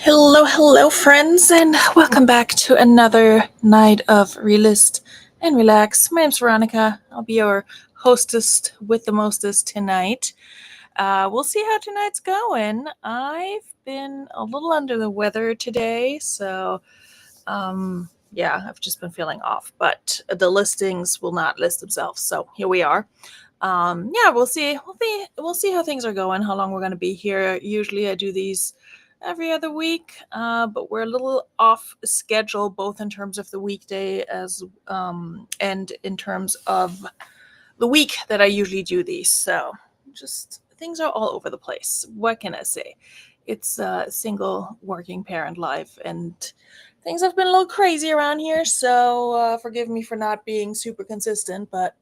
Hello, friends, and welcome back to another night of Relist and Relax. My name's Veronika. I'll be your hostess with the mostest tonight. We'll see how tonight's going. I've been a little under the weather today, so yeah, I've just been feeling off. But the listings will not list themselves, so here we are. Yeah, we'll see. We'll see how things are going. How long we're going to be here. Usually, I do these every other week, but we're a little off schedule, both in terms of the weekday and in terms of the week that I usually do these. So just things are all over the place. What can I say? It's a single working parent life, and things have been a little crazy around here. So forgive me for not being super consistent, but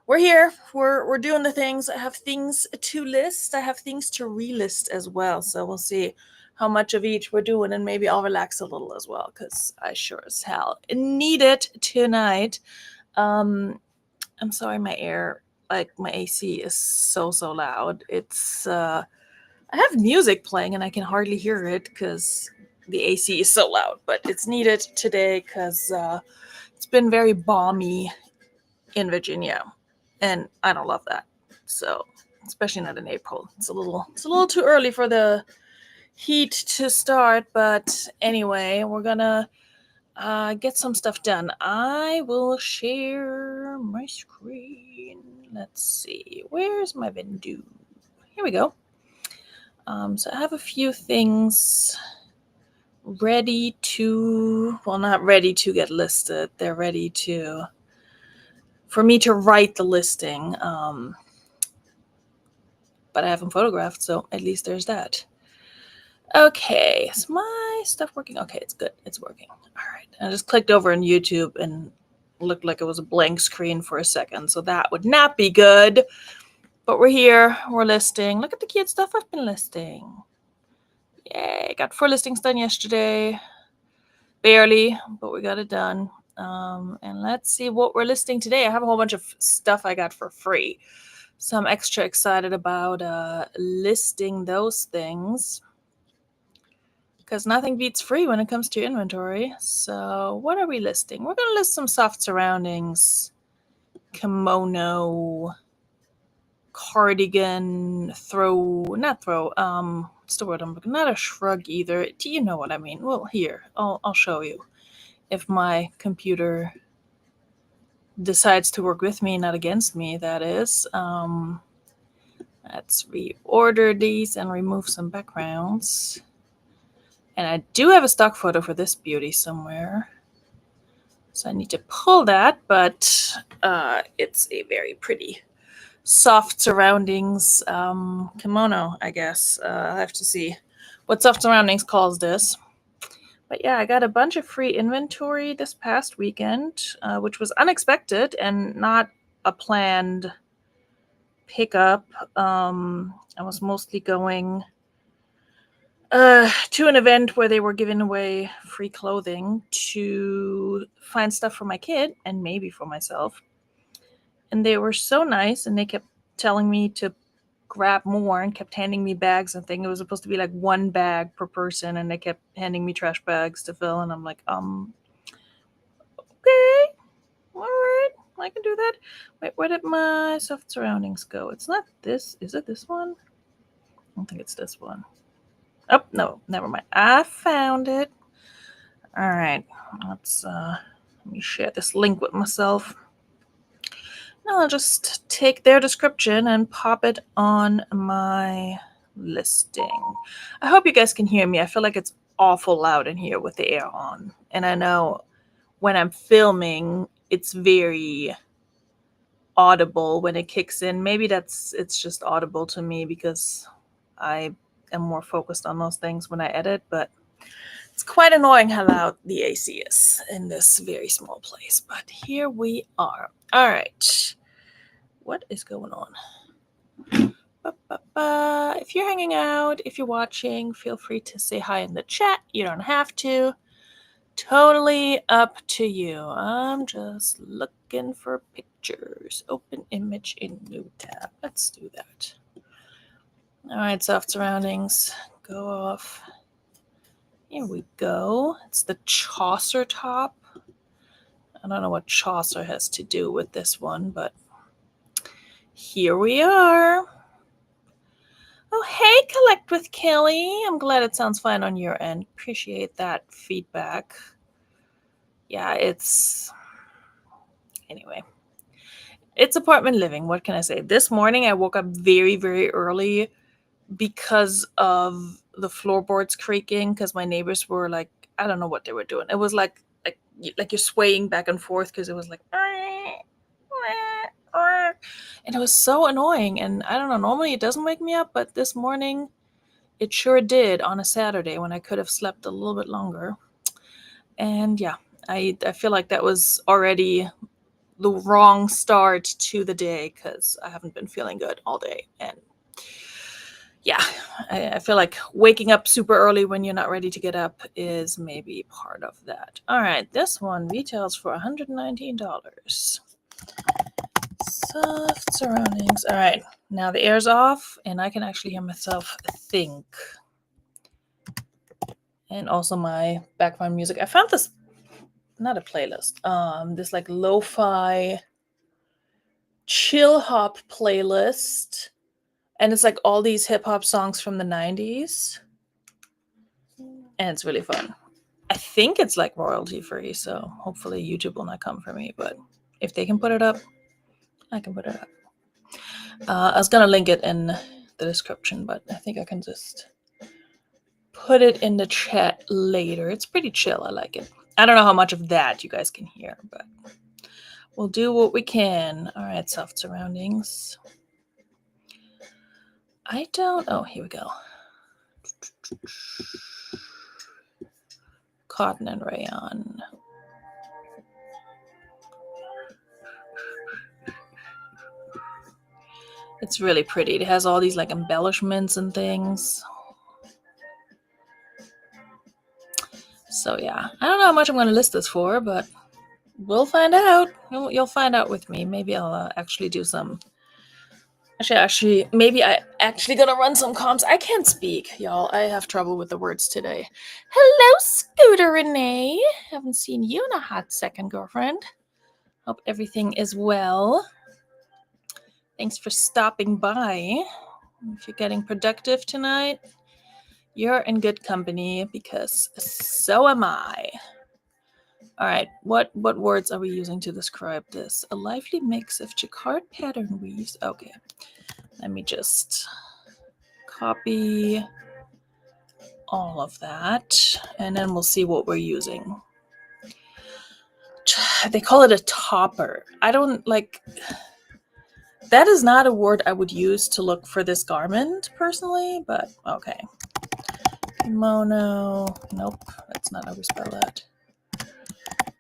we're here. We're doing the things. I have things to list. I have things to relist as well. So we'll see how much of each we're doing, and maybe I'll relax a little as well because I sure as hell need it tonight. I'm sorry, my AC is so loud. I have music playing and I can hardly hear it because the AC is so loud. But it's needed today because it's been very balmy in Virginia, and I don't love that. So, especially not in April. It's a little too early for the heat to start. But anyway, we're gonna get some stuff done. I will share my screen. Let's see. Where's my window? Here we go. So I have a few things ready to, well, not ready to get listed. They're ready for me to write the listing. But I haven't photographed, so at least there's that. Okay, is my stuff working? Okay, it's good. It's working. All right. I just clicked over on YouTube and looked like it was a blank screen for a second, so that would not be good. But we're here. We're listing. Look at the cute stuff I've been listing. Yay, got 4 listings done yesterday. Barely, but we got it done. And let's see what we're listing today. I have a whole bunch of stuff I got for free. So I'm extra excited about listing those things because nothing beats free when it comes to inventory. So what are we listing? We're going to list some soft surroundings, kimono, cardigan, what's the word I'm looking? Not a shrug either. Do you know what I mean? Well, here, I'll show you if my computer decides to work with me, not against me, that is. Let's reorder these and remove some backgrounds. And I do have a stock photo for this beauty somewhere. So I need to pull that, but it's a very pretty soft surroundings kimono, I guess. I'll have to see what soft surroundings calls this. But yeah, I got a bunch of free inventory this past weekend, which was unexpected and not a planned pickup. I was mostly going to an event where they were giving away free clothing to find stuff for my kid and maybe for myself. And they were so nice, and they kept telling me to grab more and kept handing me bags and things. It was supposed to be like 1 bag per person, and they kept handing me trash bags to fill. And I'm like, okay, all right, I can do that. Wait, where did my soft surroundings go? It's not this. Is it this one? I don't think it's this one. Oh, no, never mind. I found it. All right, let me share this link with myself. Now I'll just take their description and pop it on my listing. I hope you guys can hear me. I feel like it's awful loud in here with the air on. And I know when I'm filming, it's very audible when it kicks in. Maybe it's just audible to me because I am more focused on those things when I edit, but it's quite annoying how loud the AC is in this very small place. But here we are. All right. What is going on? If you're hanging out, if you're watching, feel free to say hi in the chat. You don't have to. Totally up to you. I'm just looking for pictures. Open image in new tab. Let's do that. All right, soft surroundings. Go off. Here we go. It's the Chaucer top. I don't know what Chaucer has to do with this one, but here we are. Oh, hey, Collect with Kelly. I'm glad it sounds fine on your end. Appreciate that feedback. Yeah, anyway. It's apartment living. What can I say? This morning I woke up very, very early because of the floorboards creaking, because my neighbors were like, I don't know what they were doing. It was like you're swaying back and forth because it was like, and it was so annoying. And I don't know, normally it doesn't wake me up, but this morning it sure did on a Saturday when I could have slept a little bit longer. And yeah, I feel like that was already the wrong start to the day because I haven't been feeling good all day. And yeah, I feel like waking up super early when you're not ready to get up is maybe part of that. All right, this one retails for $119. Soft surroundings. All right, now the air's off and I can actually hear myself think. And also my background music. I found this, not a playlist, this like lo-fi chill hop playlist. And it's like all these hip hop songs from the 90s. And it's really fun. I think it's like royalty free, so hopefully YouTube will not come for me. But if they can put it up, I can put it up. I was going to link it in the description, but I think I can just put it in the chat later. It's pretty chill. I like it. I don't know how much of that you guys can hear, but we'll do what we can. All right, soft surroundings. Oh, here we go. Cotton and rayon. It's really pretty. It has all these like embellishments and things. So yeah, I don't know how much I'm going to list this for, but we'll find out. You'll find out with me. Maybe I'll actually do some. Actually, maybe I actually gonna run some comms. I can't speak, y'all. I have trouble with the words today. Hello, Scooter Renee. Haven't seen you in a hot second, girlfriend. Hope everything is well. Thanks for stopping by. If you're getting productive tonight, you're in good company because so am I. All right, what words are we using to describe this? A lively mix of jacquard pattern weaves. Okay, let me just copy all of that, and then we'll see what we're using. They call it a topper. I don't like... That is not a word I would use to look for this garment, personally, but okay. Kimono. Nope, that's not how we spell that.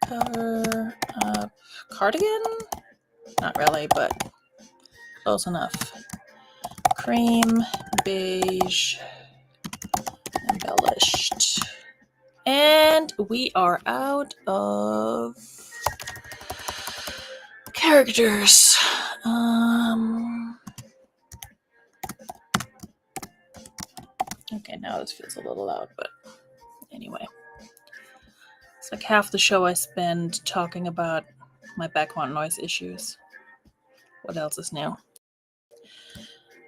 Cover up. Cardigan? Not really, but close enough. Cream, beige, embellished. And we are out of characters. Okay, now this feels a little loud, but anyway. It's like half the show I spend talking about my background noise issues. What else is new?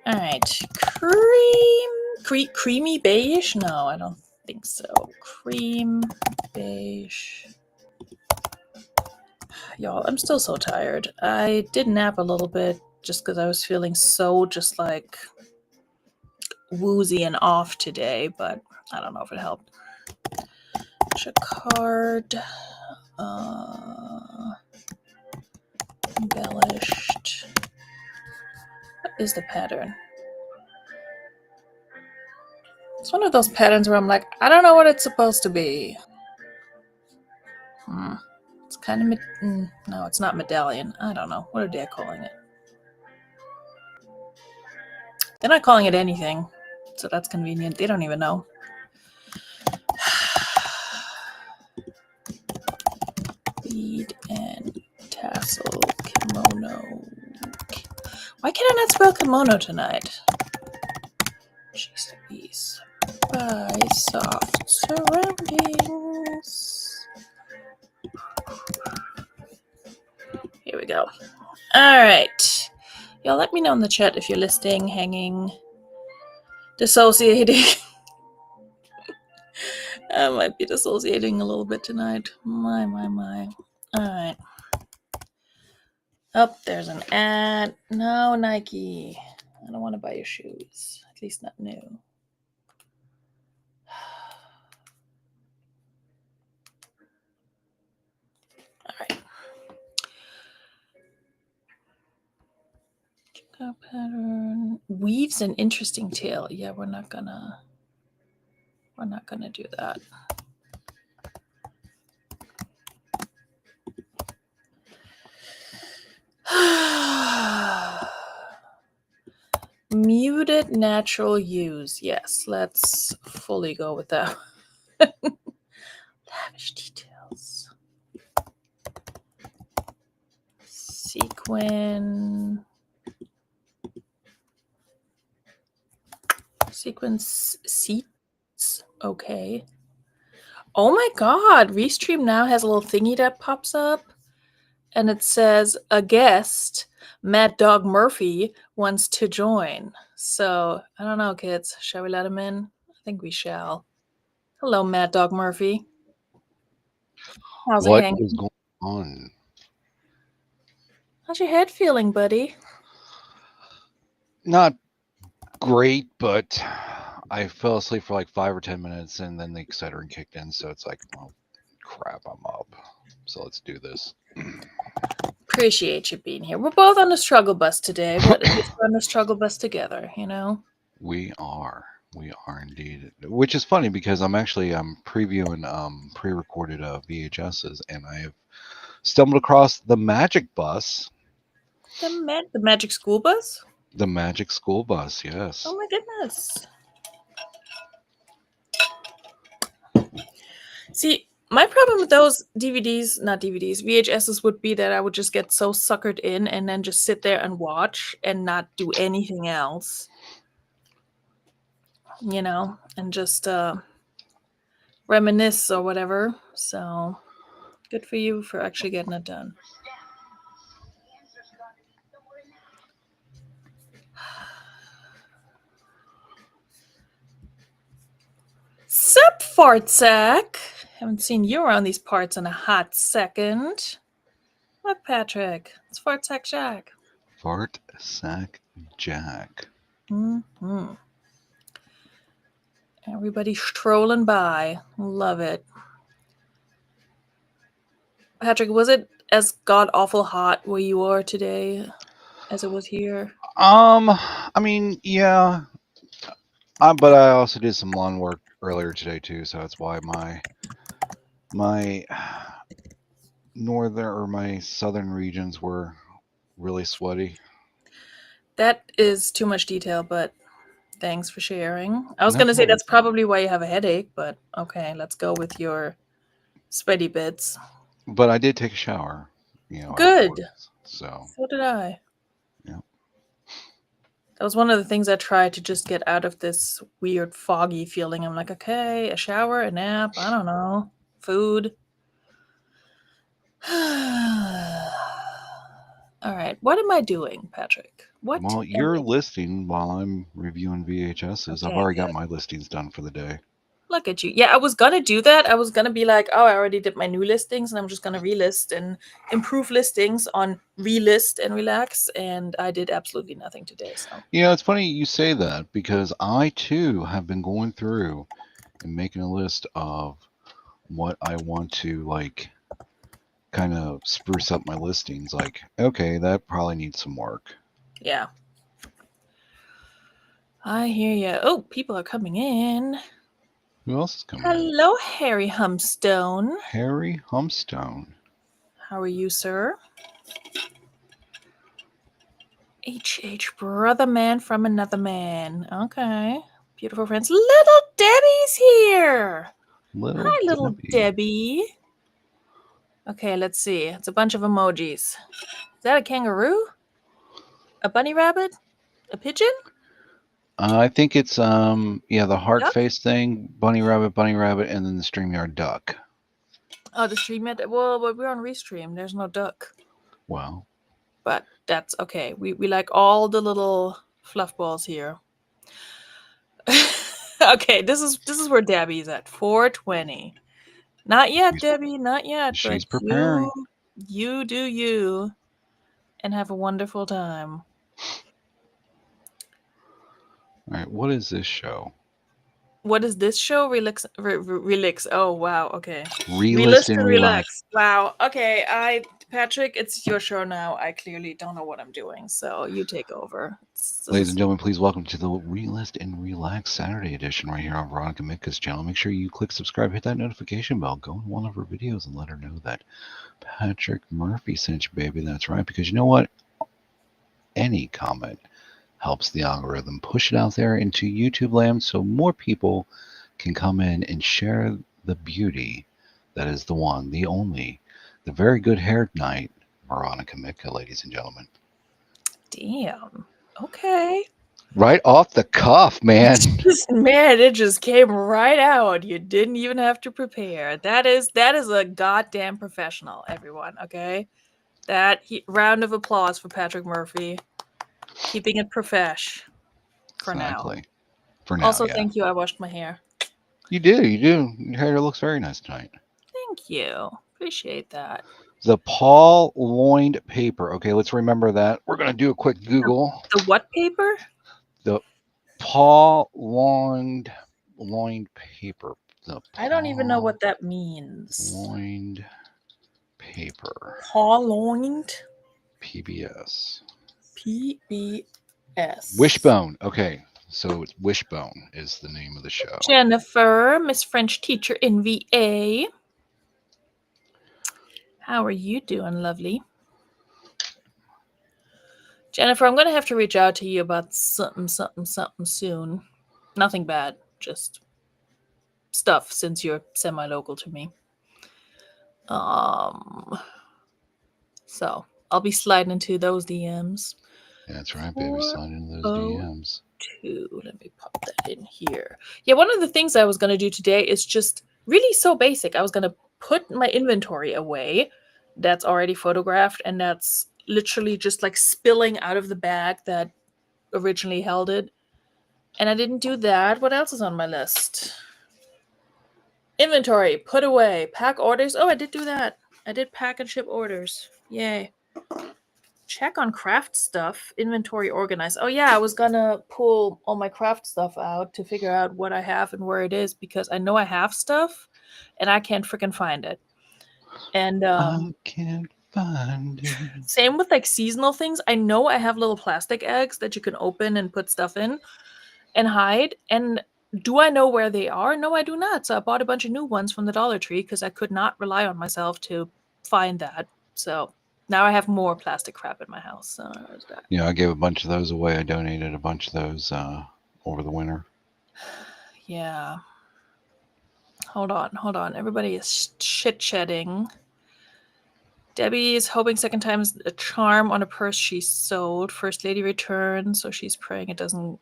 All right, creamy beige? No, I don't think so. Cream beige. Y'all, I'm still so tired. I did nap a little bit just because I was feeling so just like woozy and off today, but I don't know if it helped. Jacquard, embellished. What is the pattern? It's one of those patterns where I'm like, I don't know what it's supposed to be. It's kind of, no, it's not medallion. I don't know. What are they calling it? They're not calling it anything, so that's convenient. They don't even know. Bead and tassel kimono. Why can I not spell kimono tonight? Jeez Louise. by soft surroundings. Here we go. All right. Y'all let me know in the chat if you're listing, hanging, dissociating. I might be dissociating a little bit tonight. My. All right. Oh, there's an ad. No, Nike. I don't want to buy your shoes. At least not new. All right. Pattern weaves an interesting tail. Yeah, we're not gonna do that. Muted natural hues. Yes, let's fully go with that. Lavish details. Sequence seats. Okay. Oh my god, Restream now has a little thingy that pops up and it says a guest, Mad Dog Murphy, wants to join. So I don't know, kids. Shall we let him in? I think we shall. Hello, Mad Dog Murphy. How's it What hanging? is going on? How's your head feeling, buddy? Not great, but I fell asleep for like 5 or 10 minutes and then the Excedrin kicked in. So it's like, well, crap, I'm up. So let's do this. Appreciate you being here. We're both on the struggle bus today, but at least we're on the struggle bus together, you know? We are indeed. Which is funny because I'm previewing pre-recorded VHSs and I have stumbled across the Magic Bus. The Magic School Bus? The Magic School Bus, yes. Oh my goodness. See, my problem with those VHSs would be that I would just get so suckered in and then just sit there and watch and not do anything else. You know, and just reminisce or whatever. So good for you for actually getting it done. Sup, Fartsack? Haven't seen you around these parts in a hot second. Look, Patrick, it's Fartsack Jack. Fartsack Jack. Mm-hmm. Everybody strolling by. Love it. Patrick, was it as god awful hot where you are today as it was here? I mean, yeah. But I also did some lawn work earlier today too, so that's why my northern or my southern regions were really sweaty. That is too much detail, but thanks for sharing. I was No going to say problem. that's probably why you have a headache, but okay, let's go with your sweaty bits. But I did take a shower, Good. afterwards. So did I. yeah. That was one of the things I tried to just get out of this weird foggy feeling. I'm like, okay, a shower, a nap, I don't know, food. All right, what am I doing, Patrick? Well, you're listing while I'm reviewing VHSs. I've Okay, already got good. my listings done for the day. Look at you. Yeah, I was gonna do that. I was gonna be like, oh, I already did my new listings, and I'm just gonna relist and improve listings on relist and relax. And I did absolutely nothing today. So Yeah, it's funny you say that because I too have been going through and making a list of what I want to like kind of spruce up my listings. Like, okay, that probably needs some work. yeah, I hear you. Oh, people are coming in. Who else is coming in? Hello, Harry Humstone. Harry Humstone. How are you, sir? H. Brother man from another man. Okay. Beautiful friends. Little Debbie's here. Hi, little Debbie. Okay, let's see. It's a bunch of emojis. Is that a kangaroo? A bunny rabbit? A pigeon? I think it's the heart Duck? face thing, bunny rabbit, and then the StreamYard duck. Oh, the stream it. Well, but we're on Restream. There's no duck, Well, but that's okay. We like all the little fluff balls here. Okay, this is where Debbie's at 420. Not yet, she's, Debbie, not yet, but she's preparing. you do you and have a wonderful time. All right, what is this show? What is this show? Relix. Oh wow, okay. Relist Relist and and relax. relax. Wow. Okay, Patrick, it's your show now. I clearly don't know what I'm doing, so you take over. This Ladies and is gentlemen, please welcome to the Relist and Relax Saturday edition right here on Veronika Mitka's channel. Make sure you click subscribe, hit that notification bell, go in one of her videos and let her know that Patrick Murphy sent you, baby. That's right, because you know what? Any comment helps the algorithm push it out there into YouTube land so more people can come in and share the beauty that is the one, the only, the very good haired knight, Veronika Mitka, ladies and gentlemen. damn. Okay. Right off the cuff, man. Man, it just came right out. You didn't even have to prepare. That is a goddamn professional, everyone. Okay, round of applause for Patrick Murphy, keeping it profesh for now. Exactly. For now, Also, yeah. thank you. I washed my hair. You do, you do. Your hair looks very nice tonight. Thank you. Appreciate that. The Paul Loined paper. Okay, let's remember that. We're going to do a quick Google. The what paper? The Paul Loined paper. The I don't even know Paul what that means. Loined paper. Prolonged PBS. PBS. Wishbone. Okay, so it's Wishbone is the name of the show. Jennifer, Miss French teacher in VA. How are you doing, lovely? Jennifer, I'm going to have to reach out to you about something soon. Nothing bad, just stuff since you're semi-local to me. So I'll be sliding into those DMs. That's right, baby. Slide into those DMs. Let me pop that in here. Yeah, one of the things I was going to do today is just really so basic. I was going to put my inventory away that's already photographed, and that's literally just like spilling out of the bag that originally held it. And I didn't do that. What else is on my list? Inventory, put away, pack orders. Oh, I did do that. I did pack and ship orders. Yay. Check on craft stuff, inventory organized. Oh yeah, I was gonna pull all my craft stuff out to figure out what I have and where it is, because I know I have stuff and I can't freaking find it. And I can't find it. same with like seasonal things. I know I have little plastic eggs that you can open and put stuff in and hide. And do I know where they are? No, I do not. So I bought a bunch of new ones from the Dollar Tree because I could not rely on myself to find that. So now I have more plastic crap in my house. So there's that. Yeah, I gave a bunch of those away. I donated a bunch of those over the winter. Yeah. Hold on. Everybody is chit-chatting. Debbie is hoping second time is a charm on a purse she sold. First lady returns, so she's praying it doesn't.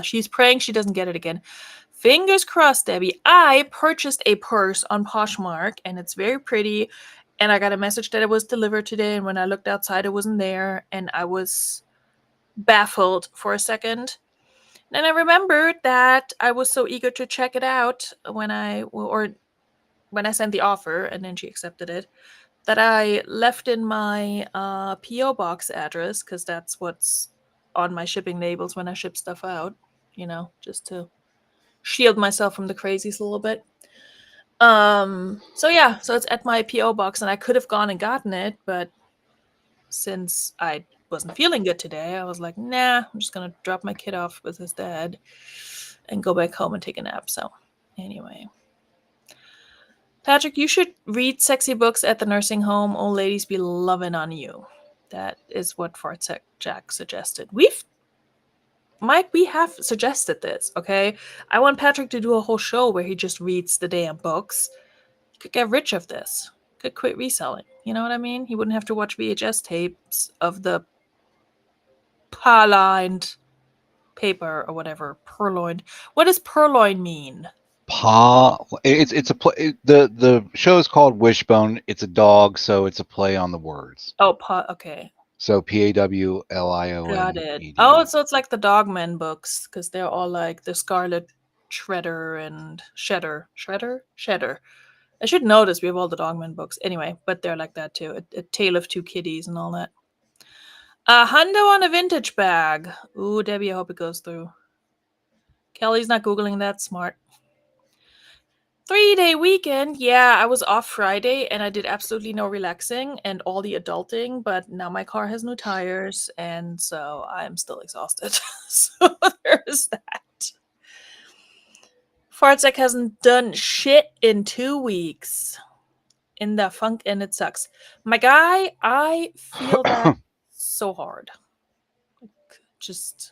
She's praying she doesn't get it again. Fingers crossed, Debbie. I purchased a purse on Poshmark, and it's very pretty. And I got a message that it was delivered today, and when I looked outside, it wasn't there, and I was baffled for a second. And I remembered that I was so eager to check it out when I sent the offer, and then she accepted it, that I left in my P.O. box address, because that's what's on my shipping labels when I ship stuff out, just to shield myself from the crazies a little bit. So it's at my P.O. box, and I could have gone and gotten it, but since I wasn't feeling good today, I was like, nah, I'm just gonna drop my kid off with his dad and go back home and take a nap. So anyway, Patrick, you should read sexy books at the nursing home. Old ladies be loving on you. That is what Fort Jack suggested. Mike, we have suggested this, okay? I want Patrick to do a whole show where he just reads the damn books. He could get rich of this. Could quit reselling. You know what I mean? He wouldn't have to watch VHS tapes of the purloined paper or whatever. Purloined. What does purloin mean? It's a play. The show is called Wishbone. It's a dog, so it's a play on the words. Oh, okay. So Got it. Pawlione. Oh, so it's like the Dogman books because they're all like the Scarlet Shredder and Shedder. I should know this. We have all the Dogman books anyway, but they're like that too. A Tale of Two Kitties and all that. A hundo on a vintage bag. Ooh, Debbie, I hope it goes through. Kelly's not Googling that. Smart. 3-day weekend. Yeah, I was off Friday and I did absolutely no relaxing and all the adulting, but now my car has new tires and so I'm still exhausted. So there's that. Fartsec hasn't done shit in 2 weeks. In the funk and it sucks. My guy, I feel that so hard. Just.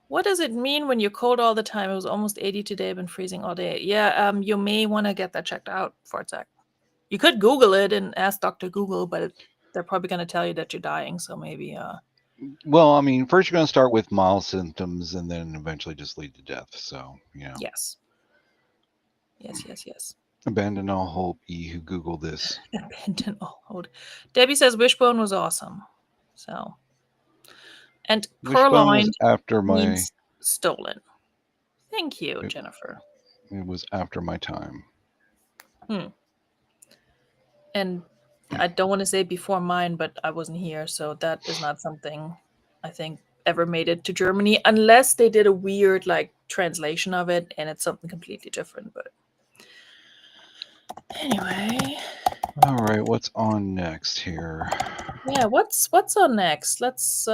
What does it mean when you're cold all the time? It was almost 80 today, been freezing all day. Yeah, you may want to get that checked out for a sec. You could Google it and ask Dr. Google, but they're probably going to tell you that you're dying, so maybe... Well, I mean, first you're going to start with mild symptoms and then eventually just lead to death. So, Yes. Yes. Abandon all hope, ye who Google this. Abandon all hope. Debbie says Wishbone was awesome. So... And purloined after means stolen. Thank you, Jennifer. It was after my time. And I don't want to say before mine, but I wasn't here, so that is not something I think ever made it to Germany, unless they did a weird like translation of it, and it's something completely different. But anyway, all right, what's on next here? Yeah, what's on next? Let's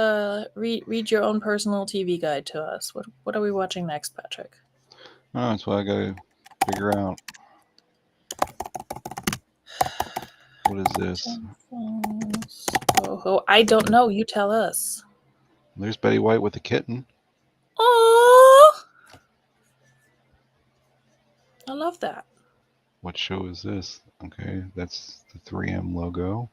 read your own personal TV guide to us. What are we watching next, Patrick? Oh, that's what I gotta figure out. What is this? Oh, I don't know. You tell us. There's Betty White with a kitten. Oh, I love that. What show is this? Okay, that's the 3M logo.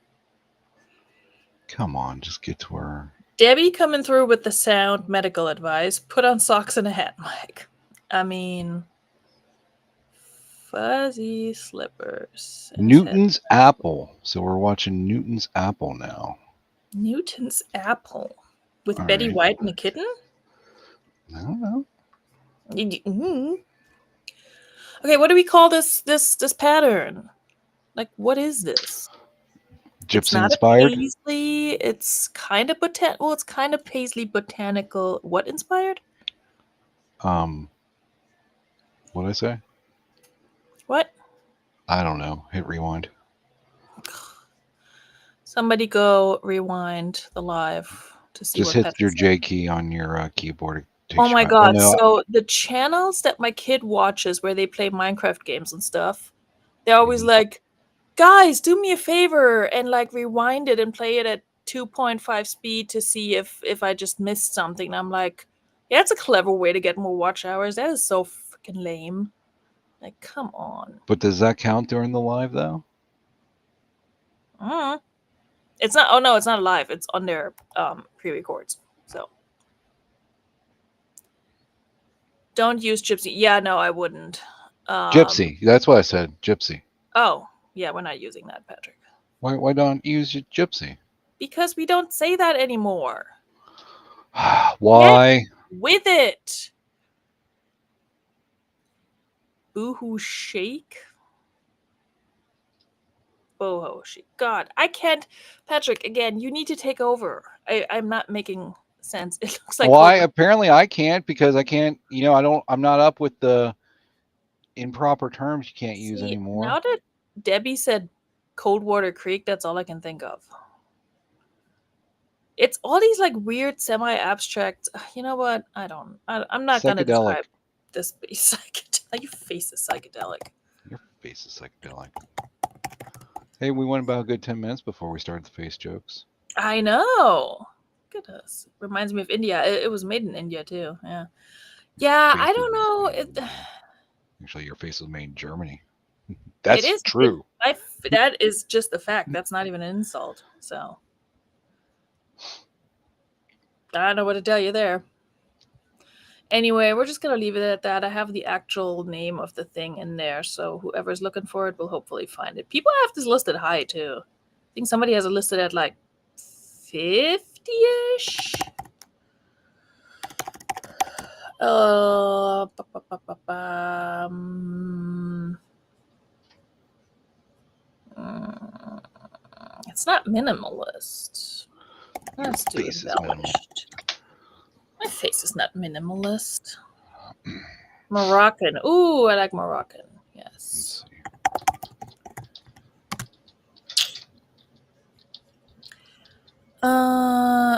Come on, just get to her. Debbie coming through with the sound medical advice. Put on socks and a hat, Mike. I mean, fuzzy slippers. Newton's Apple. So we're watching Newton's Apple now. Newton's Apple with all Betty White and a kitten? I don't know. Mm-hmm. Okay, what do we call this pattern? Like, what is this? Gypsy inspired. Paisley. It's kind of botanical. Well, it's kind of Paisley botanical. What inspired? What'd I say? What? I don't know. Hit rewind. Somebody go rewind the live to see. Just what hit your J key on your keyboard. Oh my god! So the channels that my kid watches, where they play Minecraft games and stuff, they're always like, guys, do me a favor and like rewind it and play it at 2.5 speed to see if I just missed something. And I'm like, yeah, that's a clever way to get more watch hours. That is so freaking lame. Like, come on. But does that count during the live though? It's not. Oh no, it's not live. It's on their pre-records. So don't use Gypsy. Yeah, no, I wouldn't. Gypsy. That's what I said. Gypsy. Oh. Yeah, we're not using that, Patrick. Why don't you use Gypsy? Because we don't say that anymore. Why? Get with it. Boohoo shake. Boho shake. God, I can't. Patrick, again, you need to take over. I'm not making sense. It looks like. Why? Apparently, I can't because I can't. I'm not up with the improper terms you can't use anymore. Now that Debbie said Coldwater Creek, that's all I can think of. It's all these like weird semi-abstract. You know what? I'm not going to describe this psychedelic. Your face is psychedelic. Your face is psychedelic. Hey, we went about a good 10 minutes before we started the face jokes. I know. Look at us. Reminds me of India. It was made in India too. Yeah. Yeah, I don't know. Actually, your face was made in Germany. That's true. That is just a fact. That's not even an insult. So I don't know what to tell you there. Anyway, we're just gonna leave it at that. I have the actual name of the thing in there, so whoever's looking for it will hopefully find it. People have this listed high too. I think somebody has it listed at like 50-ish. It's not minimalist. Let's do face is minimal. embellished. My face is not minimalist. Moroccan. Ooh, I like Moroccan. Yes. Let's see.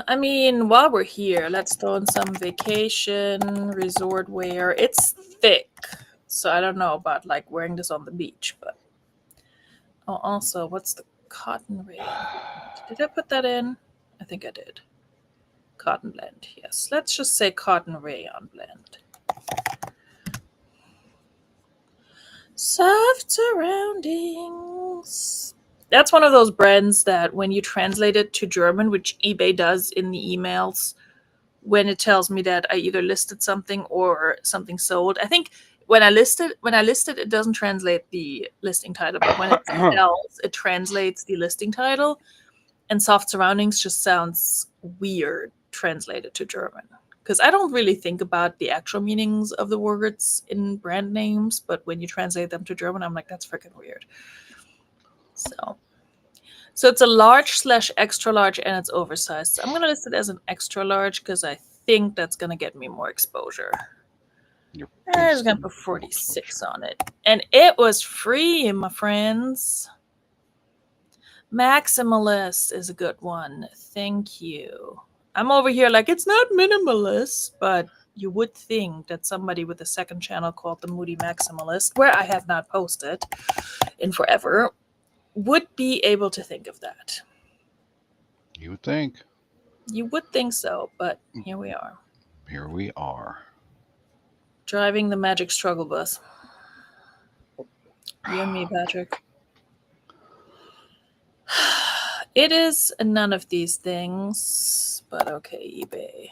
I mean, while we're here, let's throw in some vacation resort wear. It's thick, so I don't know about like wearing this on the beach, but also, what's the cotton rayon? Did I put that in? I think I did. Cotton blend, yes. Let's just say cotton rayon blend. Soft surroundings. That's one of those brands that when you translate it to German, which eBay does in the emails, when it tells me that I either listed something or something sold. I think when I listed, it doesn't translate the listing title, but when it sells, it translates the listing title. And soft surroundings just sounds weird translated to German. Because I don't really think about the actual meanings of the words in brand names, but when you translate them to German, I'm like, that's freaking weird. So it's a large / extra large, and it's oversized. So I'm going to list it as an extra large because I think that's going to get me more exposure. I was going to put 46 on it. And it was free, my friends. Maximalist is a good one. Thank you. I'm over here like, it's not minimalist, but you would think that somebody with a second channel called the Moody Maximalist, where I have not posted in forever, would be able to think of that. You would think. You would think so, but here we are. Here we are. Driving the magic struggle bus. You and me, Patrick. It is none of these things, but okay, eBay.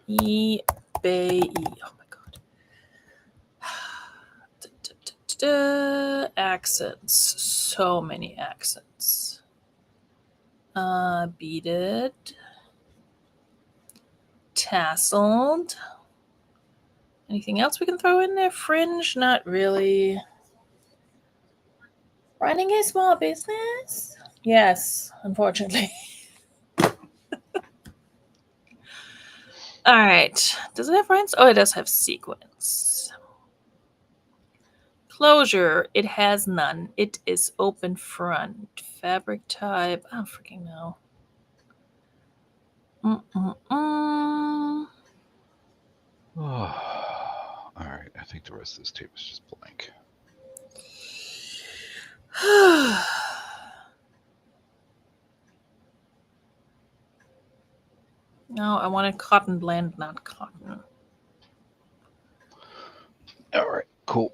Oh my god. Accents. So many accents. Beaded. Tasseled. Anything else we can throw in there? Fringe? Not really. Running a small business? Yes, unfortunately. All right. Does it have rents? Oh, it does have sequins. Closure. It has none. It is open front. Fabric type. I don't freaking know. All right. I think the rest of this tape is just blank. No, I wanted cotton blend, not cotton. All right, cool.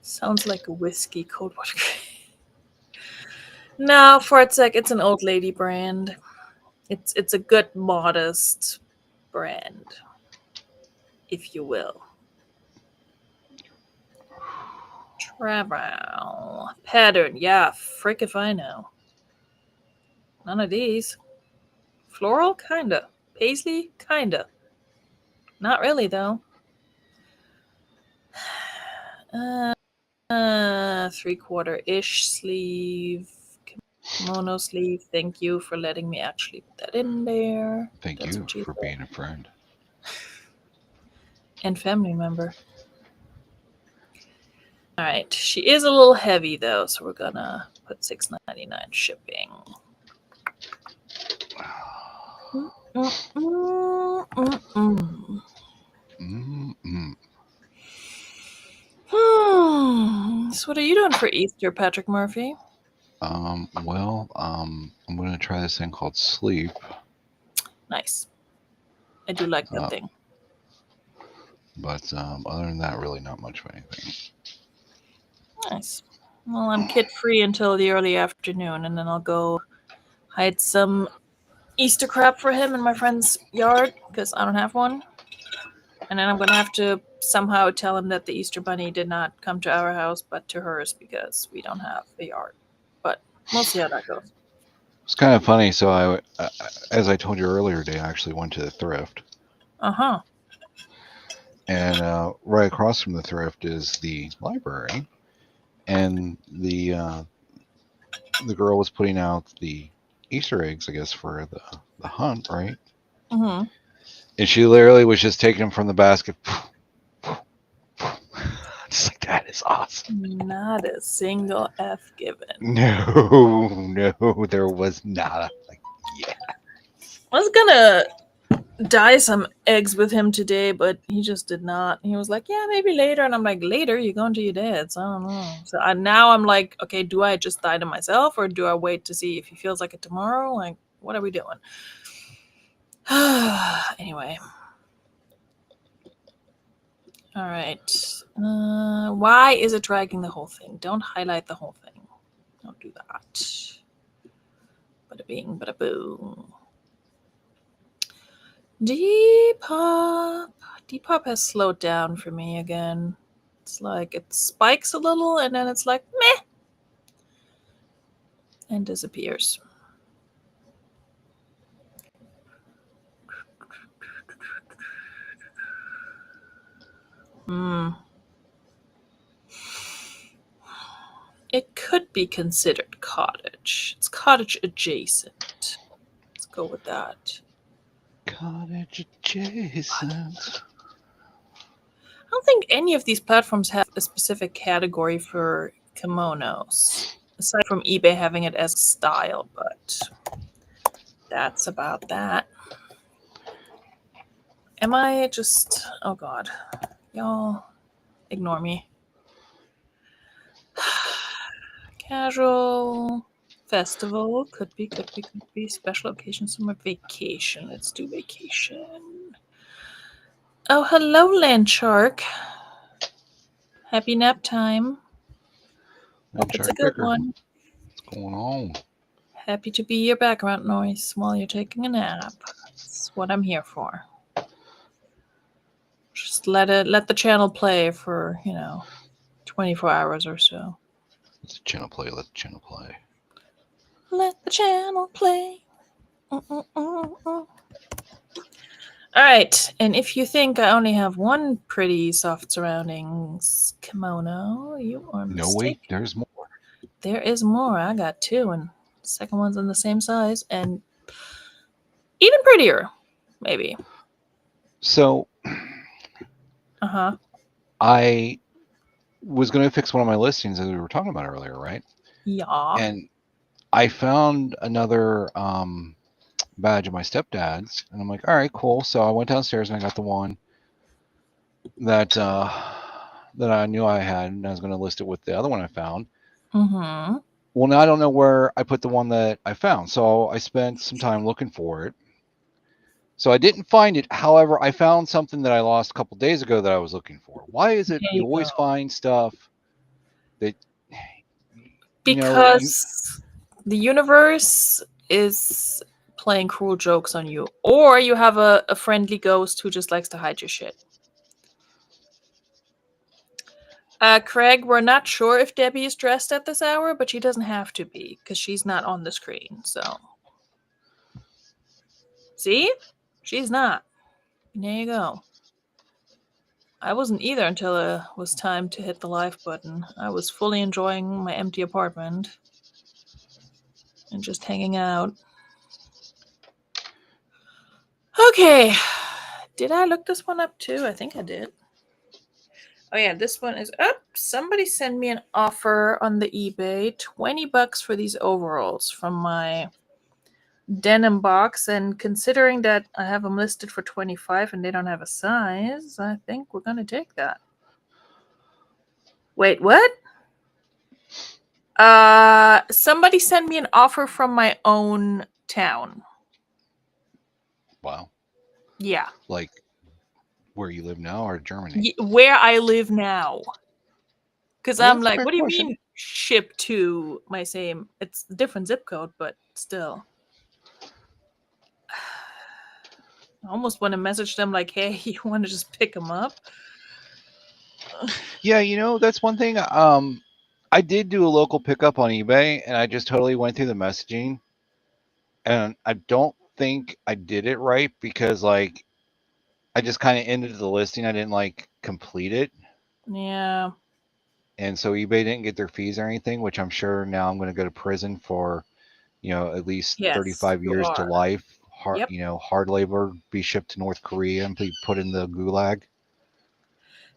Sounds like a whiskey cold water. No, for a sec, it's an old lady brand. It's a good, modest brand, if you will. Travel pattern, yeah, frick if I know. None of these. Floral, kinda. Paisley, kinda. Not really though. 3/4-ish sleeve, kimono sleeve. Thank you for letting me actually put that in there. Thank you for being a friend and family member. All right, she is a little heavy though, so we're gonna put $6.99 shipping. So what are you doing for Easter, Patrick Murphy? Well, I'm gonna try this thing called Sleep. Nice. I do like that thing. But other than that, really not much of anything. Nice. Well, I'm kid free until the early afternoon, and then I'll go hide some Easter crab for him in my friend's yard because I don't have one. And then I'm going to have to somehow tell him that the Easter bunny did not come to our house but to hers because we don't have a yard. But we'll see how that goes. It's kind of funny. So as I told you earlier today, I actually went to the thrift, Uh-huh. and right across from the thrift is the library, and the girl was putting out the Easter eggs, I guess, for the hunt, right? Mm-hmm. And she literally was just taking them from the basket. Just like, that is awesome. Not a single F given. No, there was not. Like, yeah. I was gonna dye some eggs with him today, but he just did not. He was like, "Yeah, maybe later," and I'm like, "Later? You're going to your dad's? I don't know." So now I'm like, "Okay, do I just dye them myself, or do I wait to see if he feels like it tomorrow? Like, what are we doing?" Anyway, all right. Why is it dragging the whole thing? Don't highlight the whole thing. Don't do that. Bada bing, bada boom. Depop. Depop has slowed down for me again. It's like it spikes a little and then it's like meh and disappears. It could be considered cottage. It's cottage adjacent. Let's go with that. Cottage adjacent. I don't think any of these platforms have a specific category for kimonos, aside from eBay having it as style, but that's about that. Am I just... Oh god. Y'all, ignore me. Casual, festival, could be. Special occasion, summer, vacation. Let's do vacation. Oh, hello, Land Shark. Happy nap time. Hope it's a good one. What's going on? Happy to be your background noise while you're taking a nap. That's what I'm here for. Just let the channel play for 24 hours or so. Let the channel play. Let the channel play. Let the channel play. All right, and if you think I only have one pretty soft surroundings kimono, you are mistaken. No, wait, there's more. There is more. I got two, and the second one's in the same size and even prettier, maybe. So, I was going to fix one of my listings that we were talking about earlier, right? Yeah. And I found another badge of my stepdad's, and I'm like, all right, cool. So I went downstairs and I got the one that I knew I had, and I was going to list it with the other one I found. Mm-hmm. Well, now I don't know where I put the one that I found, so I spent some time looking for it. So I didn't find it. However, I found something that I lost a couple days ago that I was looking for. Why is it you always find stuff that because the universe is playing cruel jokes on you, or you have a friendly ghost who just likes to hide your shit. Craig, we're not sure if Debbie is dressed at this hour, but she doesn't have to be because she's not on the screen. So, see, she's not. There you go. I wasn't either until it was time to hit the live button. I was fully enjoying my empty apartment and just hanging out. Okay. Did I look this one up too? I think I did. Oh yeah, this one is up. Somebody sent me an offer on the eBay, $20 for these overalls from my denim box, and considering that I have them listed for 25 and they don't have a size, I think we're gonna take that. Wait, what? Somebody sent me an offer from my own town. Wow. Yeah. Like where you live now or Germany? Where I live now. Because Well, I'm like, what do you mean ship to my same? It's a different zip code, but still. I almost want to message them like, hey, you want to just pick them up? Yeah, that's one thing. I did do a local pickup on eBay, and I just totally went through the messaging, and I don't think I did it right because like I just kind of ended the listing. I didn't like complete it. Yeah. And so eBay didn't get their fees or anything, which I'm sure now I'm going to go to prison for, at least Yes, 35 you years to are. life. Hard, Yep. hard labor, be shipped to North Korea and be put in the gulag.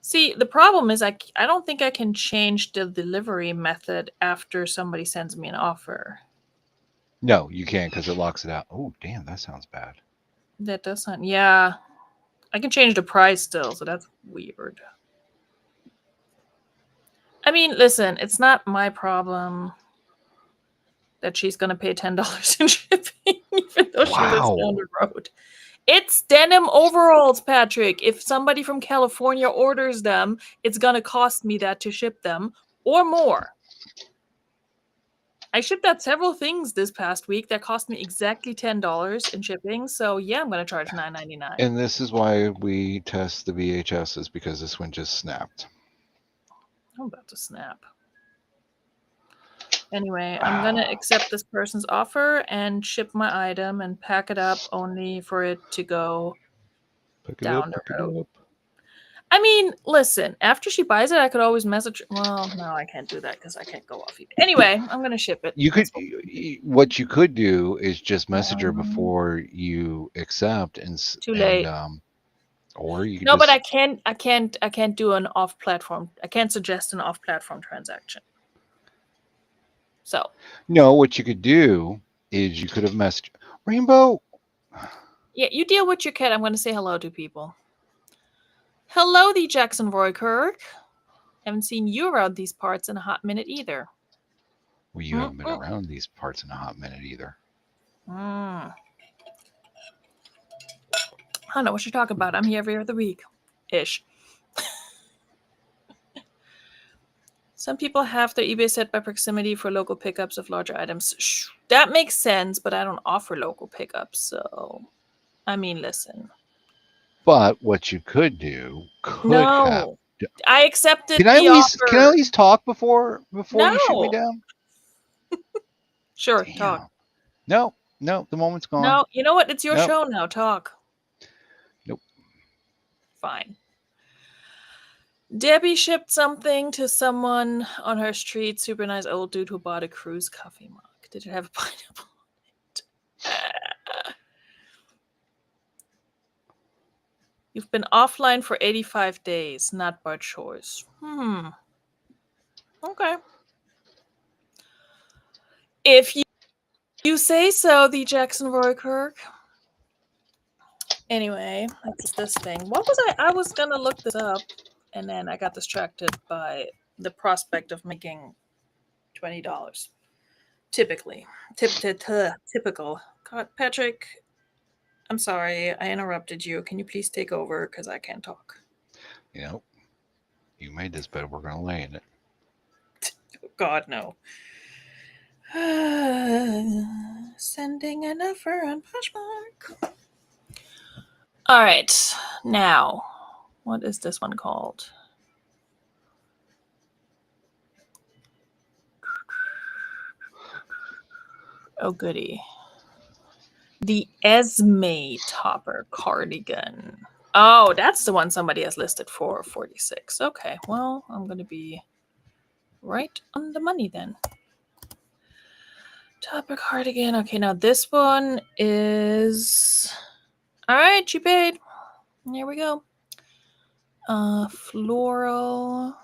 See, the problem is I don't think I can change the delivery method after somebody sends me an offer. No, you can't because it locks it out. Oh, damn, that sounds bad. That doesn't. Yeah. I can change the price still, so that's weird. I mean, listen, it's not my problem that she's going to pay $10 in shipping, even though she lives down Wow. the road. It's denim overalls, Patrick. If somebody from California orders them, it's going to cost me that to ship them or more. I shipped out several things this past week that cost me exactly $10 in shipping. So yeah, I'm going to charge $9.99. And this is why we test the VHSs because this one just snapped. I'm about to snap. Anyway, I'm going to accept this person's offer and ship my item and pack it up only for it to go Pick it up, down the pick road. it up. I mean, listen, after she buys it, I could always message. Well, no, I can't do that because I can't go off eBay. Anyway, I'm going to ship it. You could, That's what you could do is just message her what- before you accept, Too late. or you could No, but just I can't do an off-platform. I can't suggest an off-platform transaction. So no. What you could do is you could have messaged Rainbow. yeah, you deal with your cat. I'm going to say hello to people. Hello, the Jackson Roy Kirk. Haven't seen you around these parts in a hot minute either. Well, you haven't been around these parts in a hot minute either. I don't know what you're talking about. I'm here every other week, ish. Some people have their eBay set by proximity for local pickups of larger items. That makes sense, but I don't offer local pickups. So, I mean, listen. But what you could do could have. No, I accepted Can I at the least offer. talk before you shoot me No. down? Sure, talk. Damn. No, the moment's gone. No, you know what? It's your Nope. show now. Talk. Nope. Fine. Debbie shipped something to someone on her street. Super nice old dude who bought a cruise coffee mug. Did it have a pineapple on it? You've been offline for 85 days. Not by choice. Okay. If you say so, the Jackson Roy Kirk. Anyway, that's this thing. What was I was going to look this up, and then I got distracted by the prospect of making $20. Typically. Typical. God, Patrick, I'm sorry. I interrupted you. Can you please take over? Because I can't talk. You made this bed. We're going to lay in it. God, no. Sending an offer on Poshmark. All right. Now, what is this one called? Oh, goody. The Esme Topper cardigan. Oh, that's the one somebody has listed for 46. Okay, well, I'm going to be right on the money then. Topper cardigan. Okay, now this one is... All right, she paid. Here we go. Floral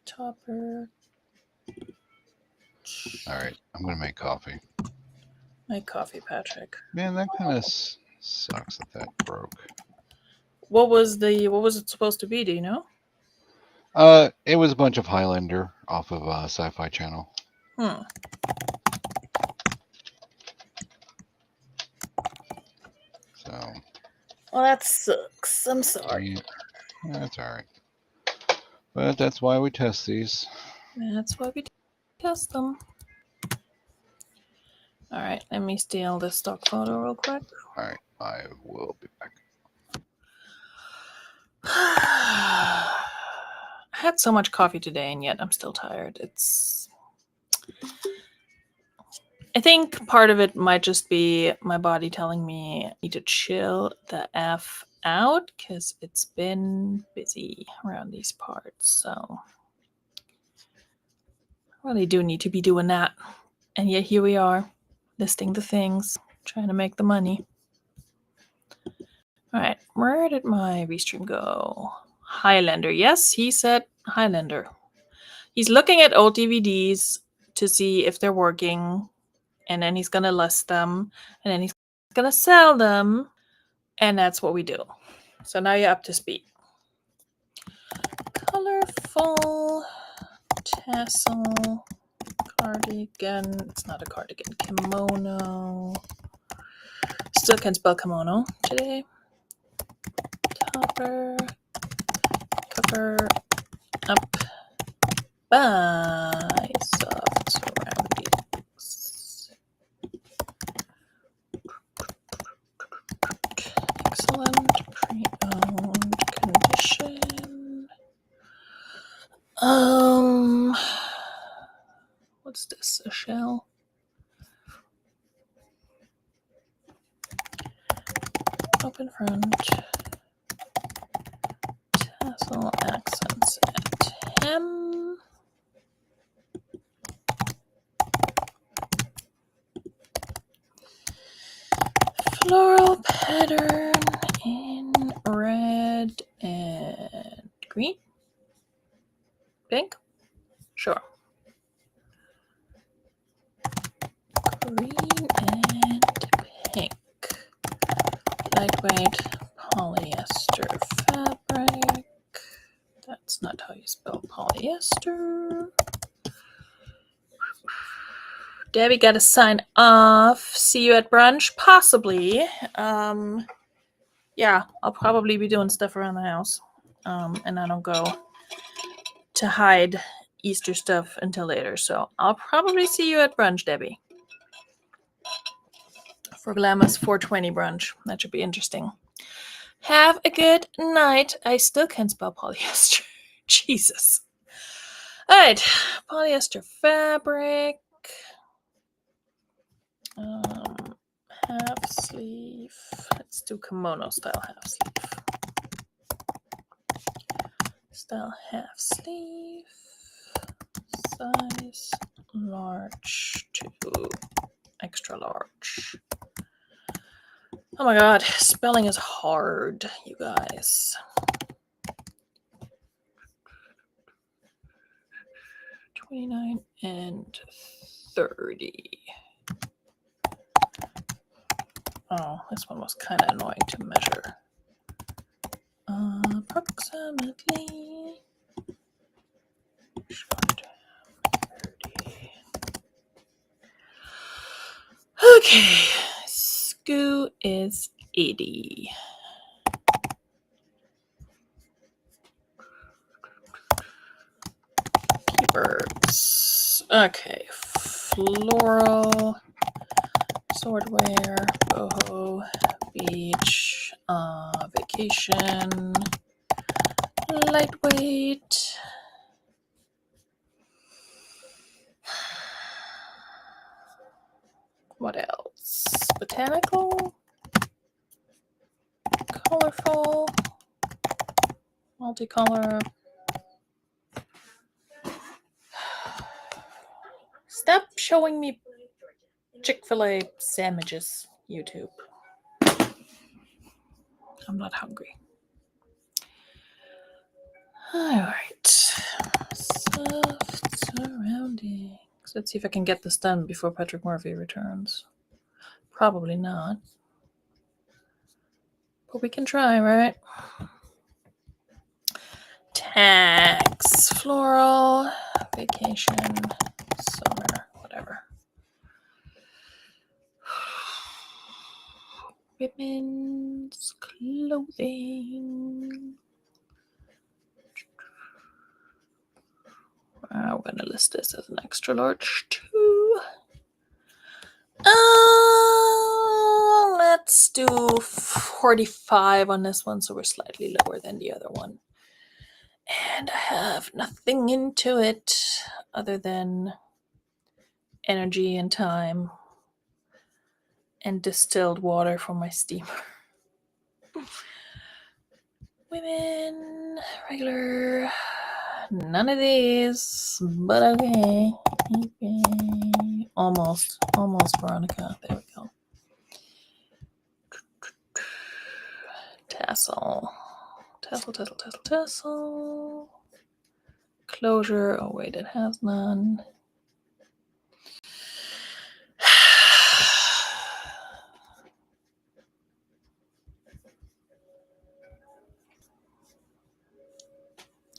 topper. All right, I'm going to make coffee. Make coffee, Patrick. Man, that kind of sucks that broke. What was it supposed to be? Do you know? It was a bunch of Highlander off of Sci-Fi Channel. So. Well, that sucks. I'm sorry. Yeah, that's all right. But that's why we test these. That's why we test them. All right, let me steal this stock photo real quick. All right, I will be back. I had so much coffee today, and yet I'm still tired. I think part of it might just be my body telling me I need to chill the F out because it's been busy around these parts. So I really do need to be doing that. And yet here we are, listing the things, trying to make the money. All right, where did my restream go? Highlander. Yes, he said Highlander. He's looking at old DVDs to see if they're working, and then he's going to list them, and then he's going to sell them, and that's what we do. So now you're up to speed. Colorful tassel cardigan. It's not a cardigan. Kimono. Still can't spell kimono today. Topper. Cover up by soft surroundings. Excellent pre-owned condition. What's this? A shell? Open front. Tassel accents at hem. Floral pattern in red and green. Pink? Sure. Green and pink. Lightweight polyester fabric. That's not how you spell polyester. Debbie got to sign off. See you at brunch? Possibly. Yeah, I'll probably be doing stuff around the house. And I don't go to hide Easter stuff until later. So I'll probably see you at brunch, Debbie. For Glamis 420 brunch. That should be interesting. Have a good night. I still can't spell polyester. Jesus. All right. Polyester fabric. Half sleeve. Let's do kimono style half sleeve. Style half sleeve. Size large to extra large. Oh my god, spelling is hard, you guys. 29 and 30. Oh, this one was kind of annoying to measure. Approximately. Short 30. Okay, SKU is 80. Keywords. Okay, floral, swordwear, boho, beach, vacation, lightweight. What else? Botanical, colorful, multicolor. Stop showing me Chick-fil-A sandwiches, YouTube. I'm not hungry. All right. Soft surroundings. Let's see if I can get this done before Patrick Murphy returns. Probably not. But we can try, right? Tags. Floral. Vacation. Summer. Whatever. Women's clothing. We're going to list this as an extra large too. 45 on this one, so we're slightly lower than the other one. And I have nothing into it other than energy and time and distilled water from my steamer. Women, regular, none of these, but okay. Almost, Veronika. There we go. Tassel. Closure. Oh, wait, it has none.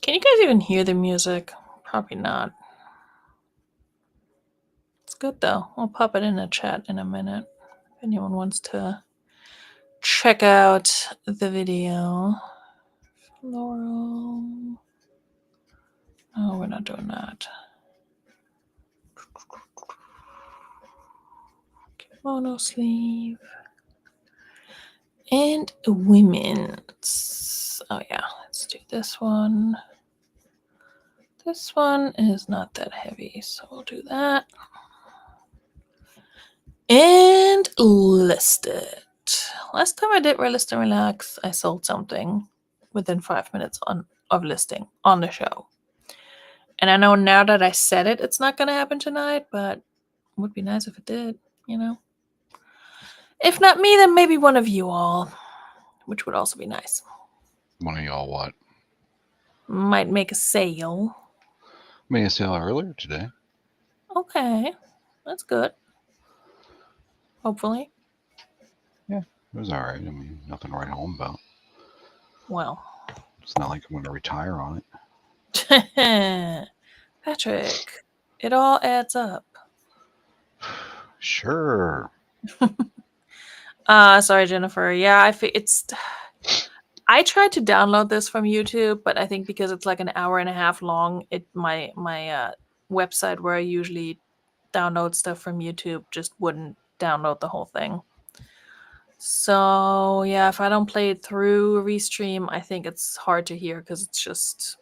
Can you guys even hear the music? Probably not. It's good though. I'll pop it in the chat in a minute if anyone wants to check out the video. Floral. Oh, we're not doing that. Kimono sleeve. And women's. Oh yeah, let's do this one. This one is not that heavy, so we'll do that. And list it. Last time I did Relist and Relax, I sold something within 5 minutes of listing on the show. And I know now that I said it, it's not going to happen tonight, but it would be nice if it did, you know? If not me, then maybe one of you all, which would also be nice. One of y'all what? Might make a sale. Made a sale earlier today. Okay, that's good. Hopefully. Yeah, it was all right. I mean, nothing to write home about. Well. It's not like I'm going to retire on it. Patrick, it all adds up. Sure. Sorry, Jennifer. Yeah, I tried to download this from YouTube, but I think because it's like an hour and a half long, my website where I usually download stuff from YouTube just wouldn't download the whole thing. So yeah, if I don't play it through Restream, I think it's hard to hear because it's just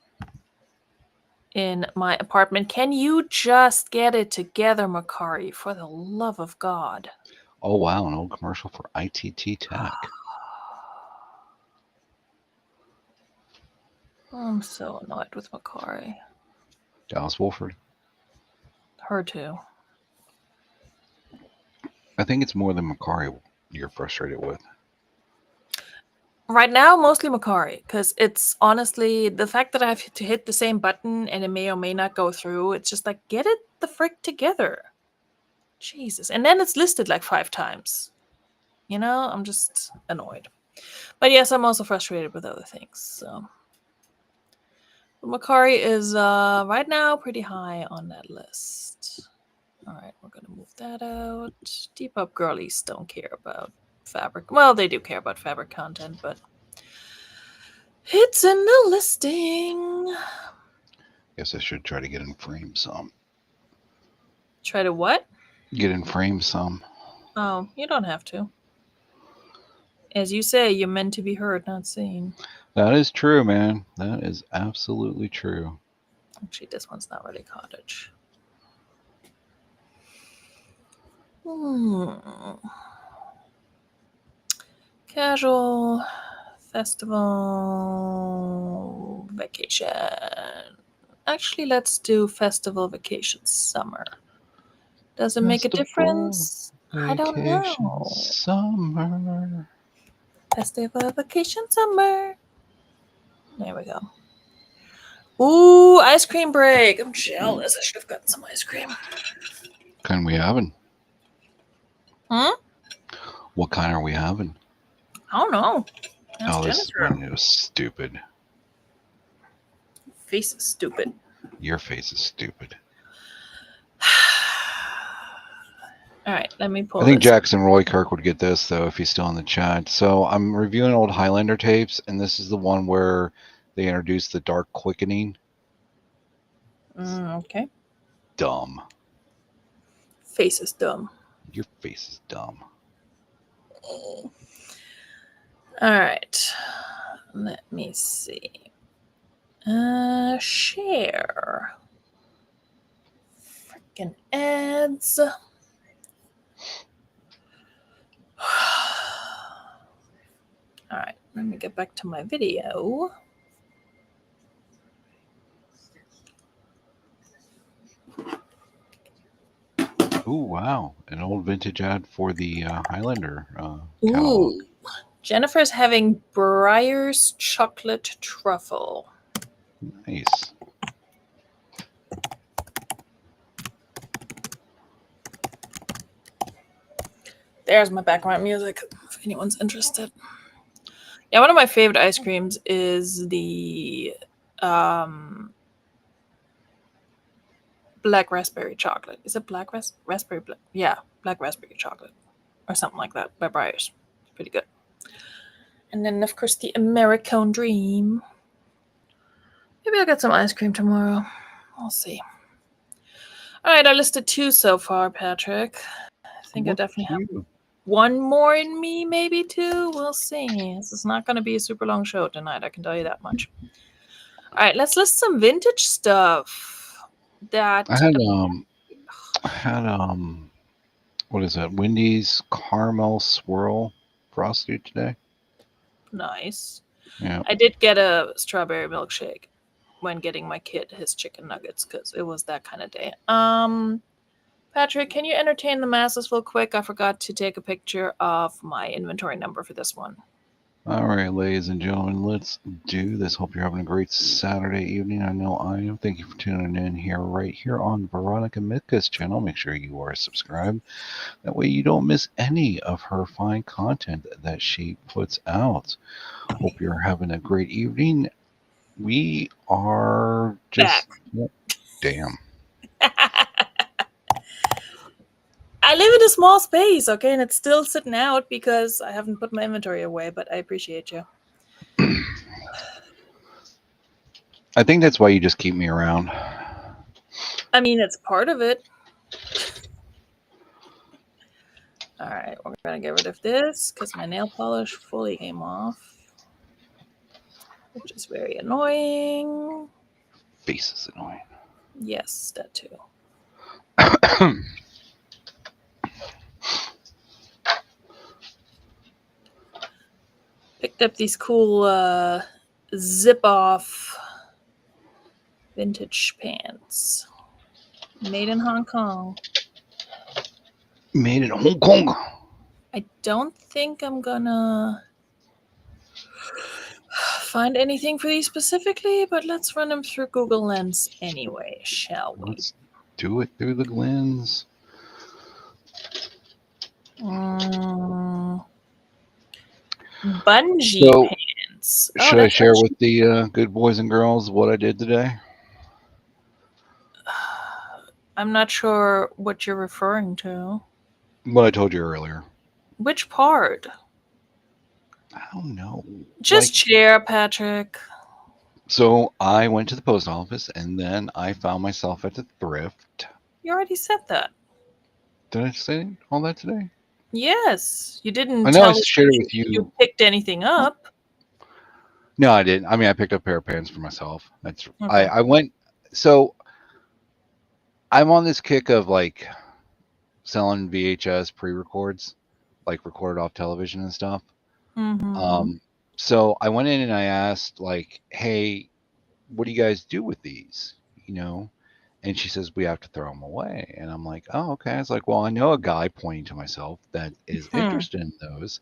in my apartment. Can you just get it together, Makari? For the love of God. Oh, wow. An old commercial for ITT Tech. I'm so annoyed with Makari. Dallas Wolford. Her too. I think it's more than Makari you're frustrated with. Right now, mostly Makari, because it's honestly the fact that I have to hit the same button and it may or may not go through. It's just like, get it the frick together. Jesus. And then it's listed like 5 times. You know, I'm just annoyed. But yes, I'm also frustrated with other things. So Makari is right now pretty high on that list. All right, we're going to move that out. Depop girlies don't care about fabric. Well, they do care about fabric content, but it's in the listing. Guess I should try to get in frame some. Try to what? Get in frame some. Oh, you don't have to. As you say, you're meant to be heard, not seen. That is true, man. That is absolutely true. Actually, this one's not really cottage. Casual, festival, vacation. Actually, let's do festival, vacation, summer. Does it make a difference? I don't know. Summer. Festival, vacation, summer. There we go. Ooh, ice cream break. I'm jealous. I should have gotten some ice cream. What kind we having? What kind are we having? I don't know. That's this one is stupid. Face is stupid. Your face is stupid. All right, let me pull. I think Jackson Roy Kirk would get this though if he's still in the chat. So I'm reviewing old Highlander tapes, and this is the one where they introduced the dark quickening. Okay. Dumb. Face is dumb. Your face is dumb. All right. Let me see. Share. Freaking ads. All right, let me get back to my video. Oh, wow. An old vintage ad for the Highlander catalog. Ooh. Jennifer's having Breyer's chocolate truffle. Nice. There's my background music, if anyone's interested. Yeah, one of my favorite ice creams is the black raspberry chocolate. Is it black raspberry? Yeah, black raspberry chocolate or something like that by Breyers. It's pretty good. And then, of course, the Americone Dream. Maybe I'll get some ice cream tomorrow. We'll see. All right, I listed 2 so far, Patrick. I think I definitely have one more in me, maybe 2. We'll see. This is not going to be a super long show tonight, I can tell you that much. All right, let's list some vintage stuff. That I had what is that? Wendy's caramel swirl frosty today. Nice. Yeah. I did get a strawberry milkshake when getting my kid his chicken nuggets because it was that kind of day. Patrick, can you entertain the masses real quick? I forgot to take a picture of my inventory number for this one. All right, ladies and gentlemen, let's do this. Hope you're having a great Saturday evening. I know I am. Thank you for tuning in here, right here on Veronika Mitka's channel. Make sure you are subscribed. That way you don't miss any of her fine content that she puts out. Hope you're having a great evening. We are just... Damn. I live in a small space, okay, and it's still sitting out because I haven't put my inventory away, but I appreciate you. I think that's why you just keep me around. I mean, it's part of it. All right, we're going to get rid of this because my nail polish fully came off, which is very annoying. Face is annoying. Yes, that too. Picked up these cool zip-off vintage pants. Made in Hong Kong. Made in Hong Kong. I don't think I'm gonna find anything for these specifically, but let's run them through Google Lens anyway, shall we? Let's do it through the lens. Bungee pants. Should I share with the good boys and girls what I did today? I'm not sure what you're referring to. What I told you earlier. Which part? I don't know. Just share, Patrick. So I went to the post office and then I found myself at the thrift. You already said that. Did I say all that today? Yes. You didn't I know I shared it with you. You picked anything up. No, I didn't. I mean, I picked up a pair of pants for myself. That's okay. I went. So I'm on this kick of like selling VHS pre-records, like recorded off television and stuff. Mm-hmm. So I went in and I asked, like, hey, what do you guys do with these? You know? And she says, we have to throw them away. And I'm like, oh, okay. I was like, well, I know a guy, pointing to myself, that is interested in those.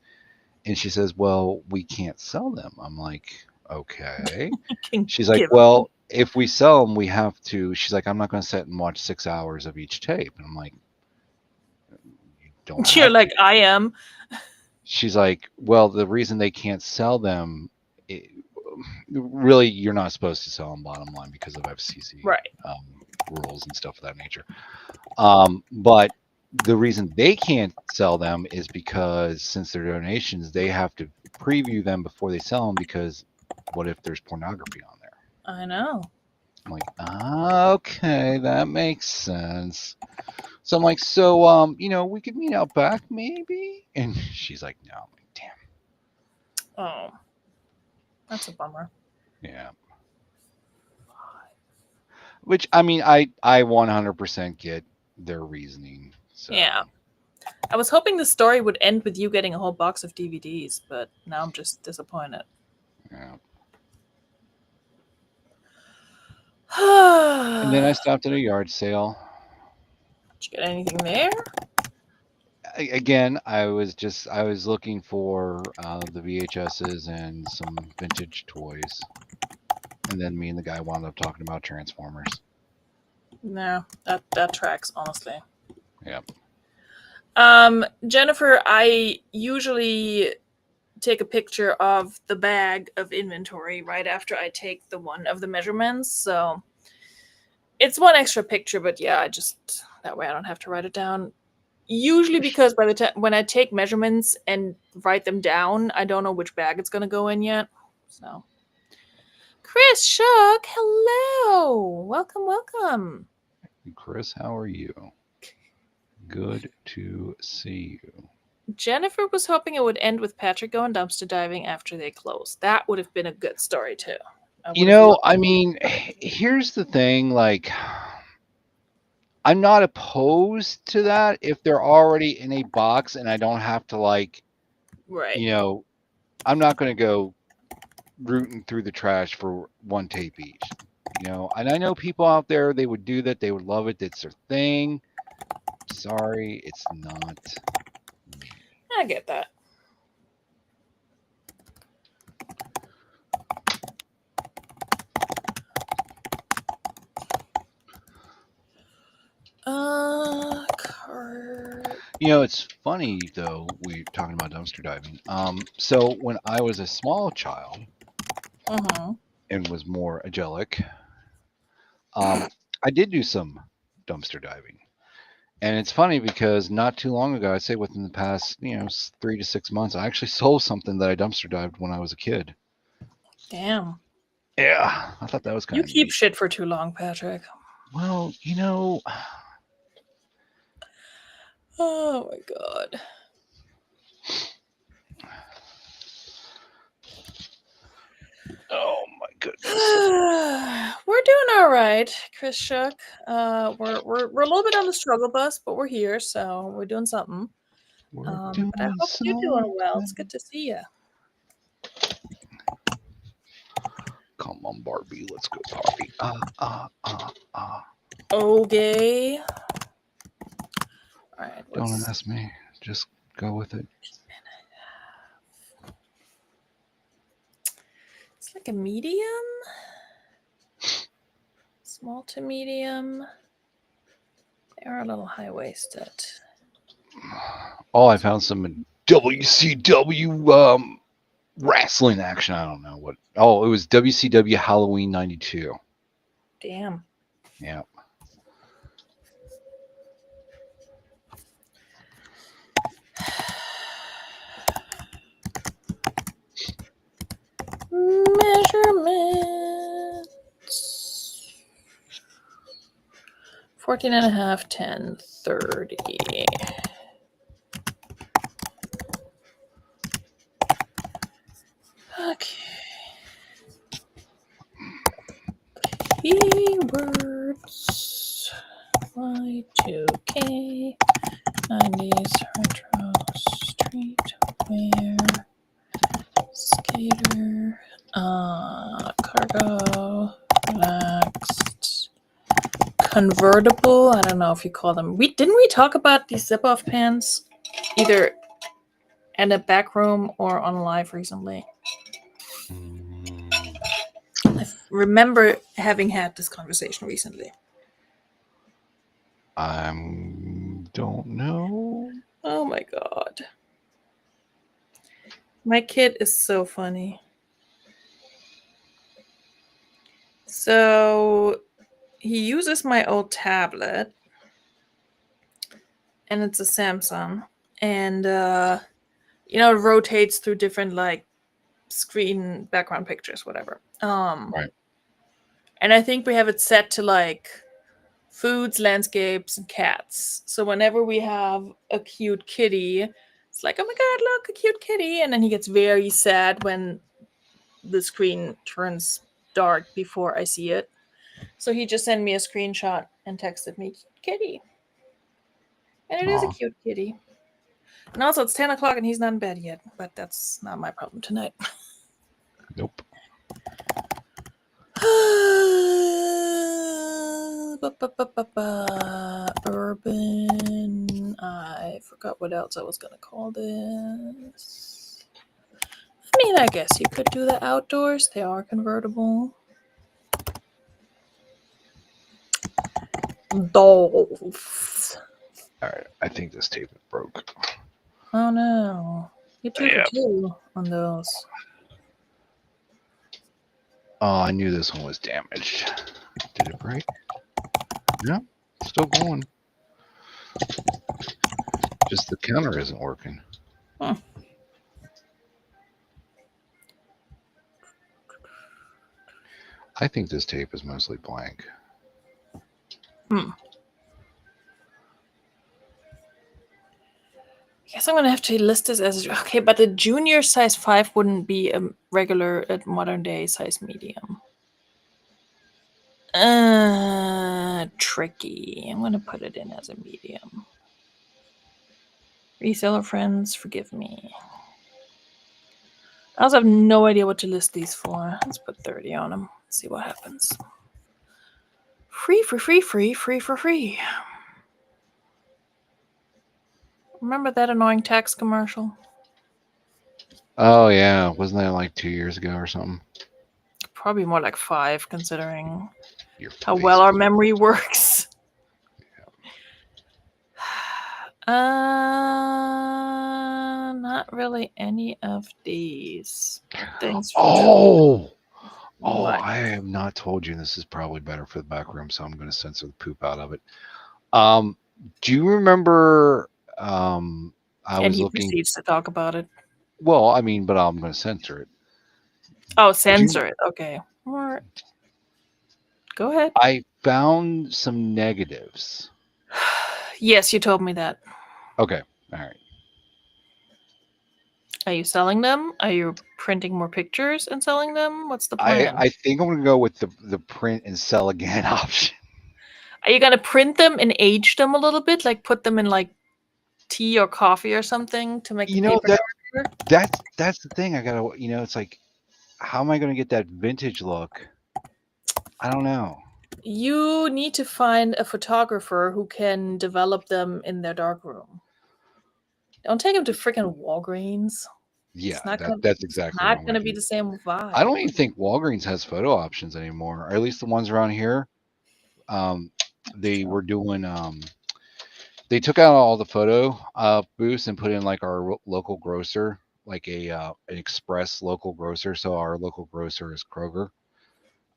And she says, well, we can't sell them. I'm like, okay. She's like, well, if we sell them, we have to. She's like, I'm not going to sit and watch 6 hours of each tape. And I'm like, you don't. You're like, I am. She's like, well, the reason they can't sell them, really, you're not supposed to sell them, bottom line, because of FCC rules and stuff of that nature. But the reason they can't sell them is because since they're donations, they have to preview them before they sell them, because what if there's pornography on there? I know. I'm like, okay, that makes sense. So I'm like, so, you know, we could meet out back maybe? And she's like, no. I'm like, damn. Oh, that's a bummer. Yeah. Which I mean, I 100% get their reasoning. So Yeah. I was hoping the story would end with you getting a whole box of DVDs, but now I'm just disappointed. yeah. And then I Did stopped at a yard sale. you get anything there? Again, I was looking for the VHSs and some vintage toys. And then me and the guy wound up talking about Transformers. No, that tracks, honestly. Yeah. Jennifer, I usually take a picture of the bag of inventory right after I take the one of the measurements. So it's one extra picture, but yeah, I just that way I don't have to write it down. Usually because by the time when I take measurements and write them down, I don't know which bag it's gonna go in yet. So Chris Shook, hello. Welcome, welcome. Chris, how are you? Good to see you. Jennifer was hoping it would end with Patrick going dumpster diving after they closed. That would have been a good story too. I mean, here's the thing, like I'm not opposed to that if they're already in a box and I don't have to Right. I'm not going to go rooting through the trash for one tape each. And I know people out there, they would do that. They would love it. That's their thing. Sorry, it's not me. I get that. It's funny though. We're talking about dumpster diving. So when I was a small child and was more angelic, I did do some dumpster diving. And it's funny because not too long ago, I'd say within the past, 3 to 6 months, I actually sold something that I dumpster dived when I was a kid. Damn. Yeah, I thought that was kind You of keep neat. shit for too long, Patrick. Well, Oh my god. oh my goodness. We're doing all right, Chris Shook. We're a little bit on the struggle bus, but we're here, so we're doing something. We're But I doing hope you're doing well. It's something. good to see you. Come on, Barbie, let's go party. Okay. All right. Don't ask me. Just go with it. It's like a medium, small to medium. They are a little high waisted. Oh, I found some WCW wrestling action. I don't know what. Oh, it was WCW Halloween '92. Damn. Yeah. Measurements 14 and a half, 10, 30. Okay. Keywords Y2K 90s retro streetwear skater cargo relaxed convertible. I don't know if you call them. Didn't we talk about these zip off pants either in a back room or on live recently? I remember having had this conversation recently. I don't know. Oh my god. My kid is so funny. So he uses my old tablet, and it's a Samsung, and it rotates through different screen background pictures, whatever. Right. And I think we have it set to foods, landscapes, and cats. So whenever we have a cute kitty It's like, oh my god, look, a cute kitty. And then he gets very sad when the screen turns dark before I see it. So he just sent me a screenshot and texted me, cute kitty. And it is a Aw. cute kitty. And also, it's 10 o'clock and he's not in bed yet. But that's not my problem tonight. Nope. Urban. I forgot what else I was going to call this. I mean, I guess you could do the outdoors. They are convertible. Dolls. All right. I think this tape is broke. Oh no. You 2 for 2 on those. Oh, I knew this one was damaged. Did it break? No, still going. Just the counter isn't working. Huh. I think this tape is mostly blank. I guess I'm gonna have to list this as okay, but the junior size 5 wouldn't be a regular modern day size medium. Tricky. I'm gonna put it in as a medium. Reseller friends, forgive me. I also have no idea what to list these for. Let's put 30 on them. See what happens. Free for free. Remember that annoying tax commercial? Oh yeah, wasn't that like 2 years ago or something? Probably more like 5, considering Your how face well our is- memory works. Not really any of these. Thanks for Oh, what? I have not told you, and this is probably better for the back room, so I'm going to censor the poop out of it. Do you remember? I And was he looking. proceeds to talk about it. Well, I mean, but I'm going to censor it. Oh, censor it. Okay. Or go ahead. I found some negatives. Yes, you told me that. Okay, all right. Are you selling them? Are you printing more pictures and selling them? What's the plan? I think I'm going to go with the print and sell again option. Are you gonna print them and age them a little bit, like put them in like tea or coffee or something to make the paper darker? That's the thing. I gotta, it's like, how am I going to get that vintage look? I don't know. You need to find a photographer who can develop them in their darkroom. Don't take them to freaking Walgreens. Yeah, It's not that's exactly what I'm gonna going be to the do. same vibe. I don't even think Walgreens has photo options anymore, or at least the ones around here. They were doing. They took out all the photo booths and put in like our local grocer, like an express local grocer. So our local grocer is Kroger.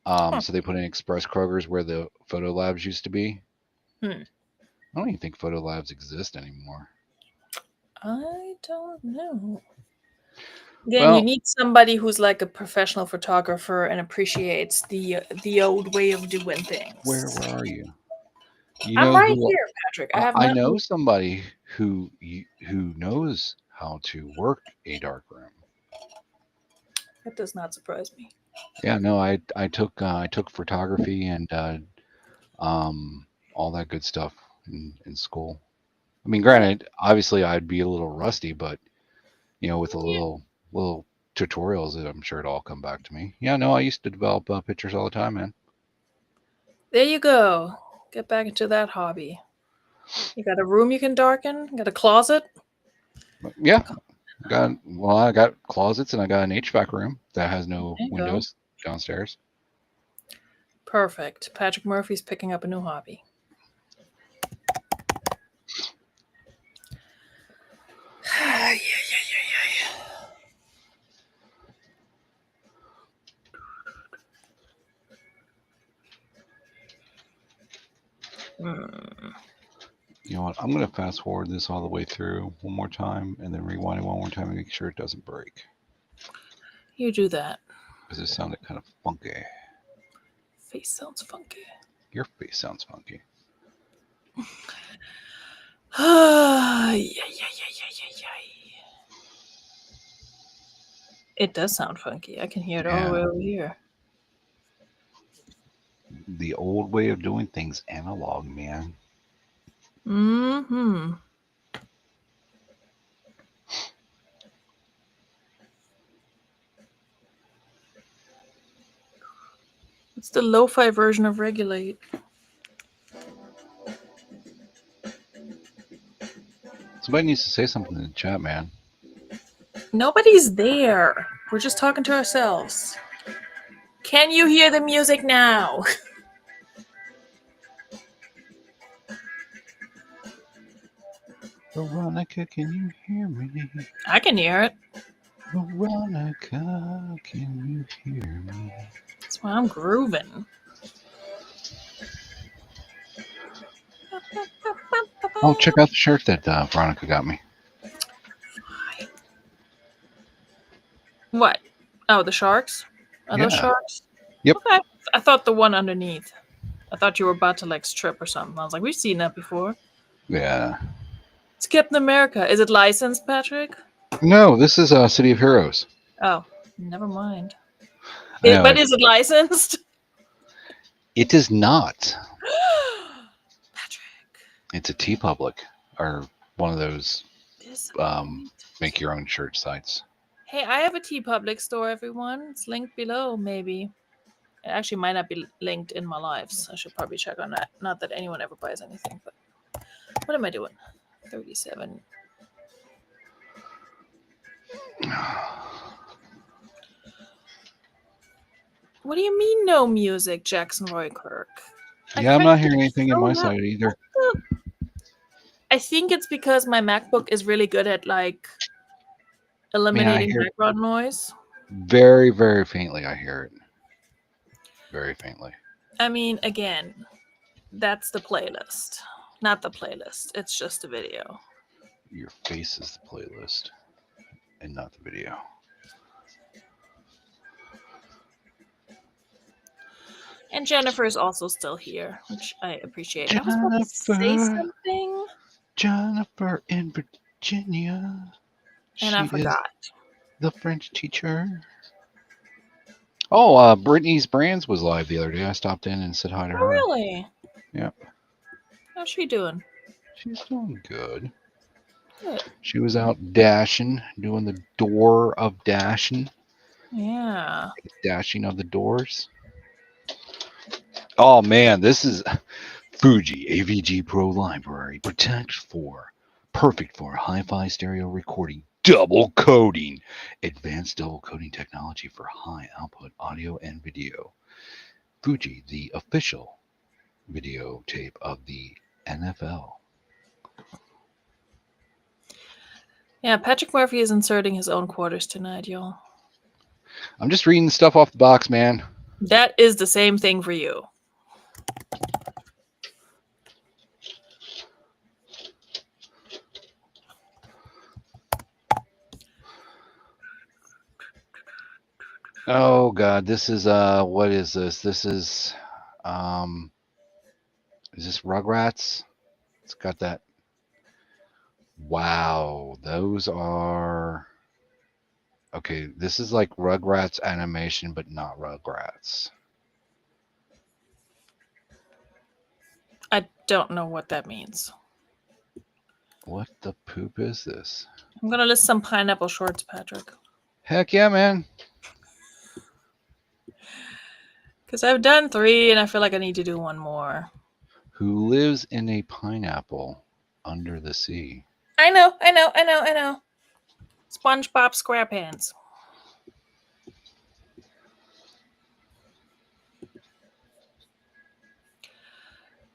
So they put in express Krogers where the photo labs used to be. Hmm. I don't even think photo labs exist anymore. I don't know. Again, you Well, need somebody who's like a professional photographer and appreciates the old way of doing things. where are you? You I'm know right who? here, Patrick. I have I not know moved. somebody who knows how to work a dark room. That does not surprise me. Yeah, no, I took photography and all that good stuff in school. I mean, granted, obviously I'd be a little rusty, but with a Yeah. little tutorials, I'm sure it'll all come back to me. Yeah, no, I used to develop pictures all the time, man. There you go. Get back into that hobby. You got a room you can darken? Got a closet? Yeah, I got closets and I got an HVAC room that has no There you go. windows downstairs. Perfect. Patrick Murphy's picking up a new hobby. Yeah. You know what? I'm going to fast forward this all the way through one more time and then rewind it one more time and make sure it doesn't break. You do that. Because it sounded kind of funky. Face sounds funky. Your face sounds funky. Yeah. It does sound funky. I can hear it all the way over here. The old way of doing things, analog, man. Mm-hmm. It's the lo-fi version of Regulate. Somebody needs to say something in the chat, man. Nobody's there. We're just talking to ourselves. Can you hear the music now? Veronika, can you hear me? I can hear it. Veronika, can you hear me? That's why I'm grooving. Oh, check out the shirt that Veronika got me. What? Oh, the sharks? Are those Yeah. sharks? Yep. Okay. I thought the one underneath. I thought you were about to like strip or something. I was like, we've seen that before. Yeah. It's Captain America. Is it licensed, Patrick? No, this is City of Heroes. Oh, never mind. No, But is it licensed? it is not. Patrick. It's a TeePublic or one of those This make your own shirt sites. Hey, I have a TeePublic store, everyone. It's linked below, maybe. It actually might not be linked in my lives. I should probably check on that. Not that anyone ever buys anything, but what am I doing? 37. What do you mean no music, Jackson Roy Kirk? Yeah, I'm not hearing anything in my side either. I think it's because my MacBook is really good at like eliminating background noise. Very, very faintly, I hear it. Very faintly. I mean, again, that's the playlist. Not the playlist. It's just a video. Your face is the playlist and not the video. And Jennifer is also still here, which I appreciate. I was about to say something. Jennifer in Virginia. And I forgot. The French teacher. Oh, Brittany's Brands was live the other day. I stopped in and said hi to her. Really? Yep. How's she doing? She's doing good. Good. She was out dashing, doing the door of dashing. Yeah. Dashing of the doors. Oh, man, this is Fuji AVG Pro Library. Protect 4. Perfect for hi-fi stereo recording. Double coding. Advanced double coding technology for high output audio and video. Fuji, the official videotape of the NFL. Yeah, Patrick Murphy is inserting his own quarters tonight, y'all. I'm just reading the stuff off the box, man. That is the same thing for you. Oh God, this is what is this? This is this Rugrats? It's got that. Wow, those are okay. This is like Rugrats animation, but not Rugrats. I don't know what that means. What the poop is this? I'm gonna list some pineapple shorts, Patrick. Heck yeah, man. Because I've done 3 and I feel like I need to do one more. Who lives in a pineapple under the sea? I know. SpongeBob SquarePants.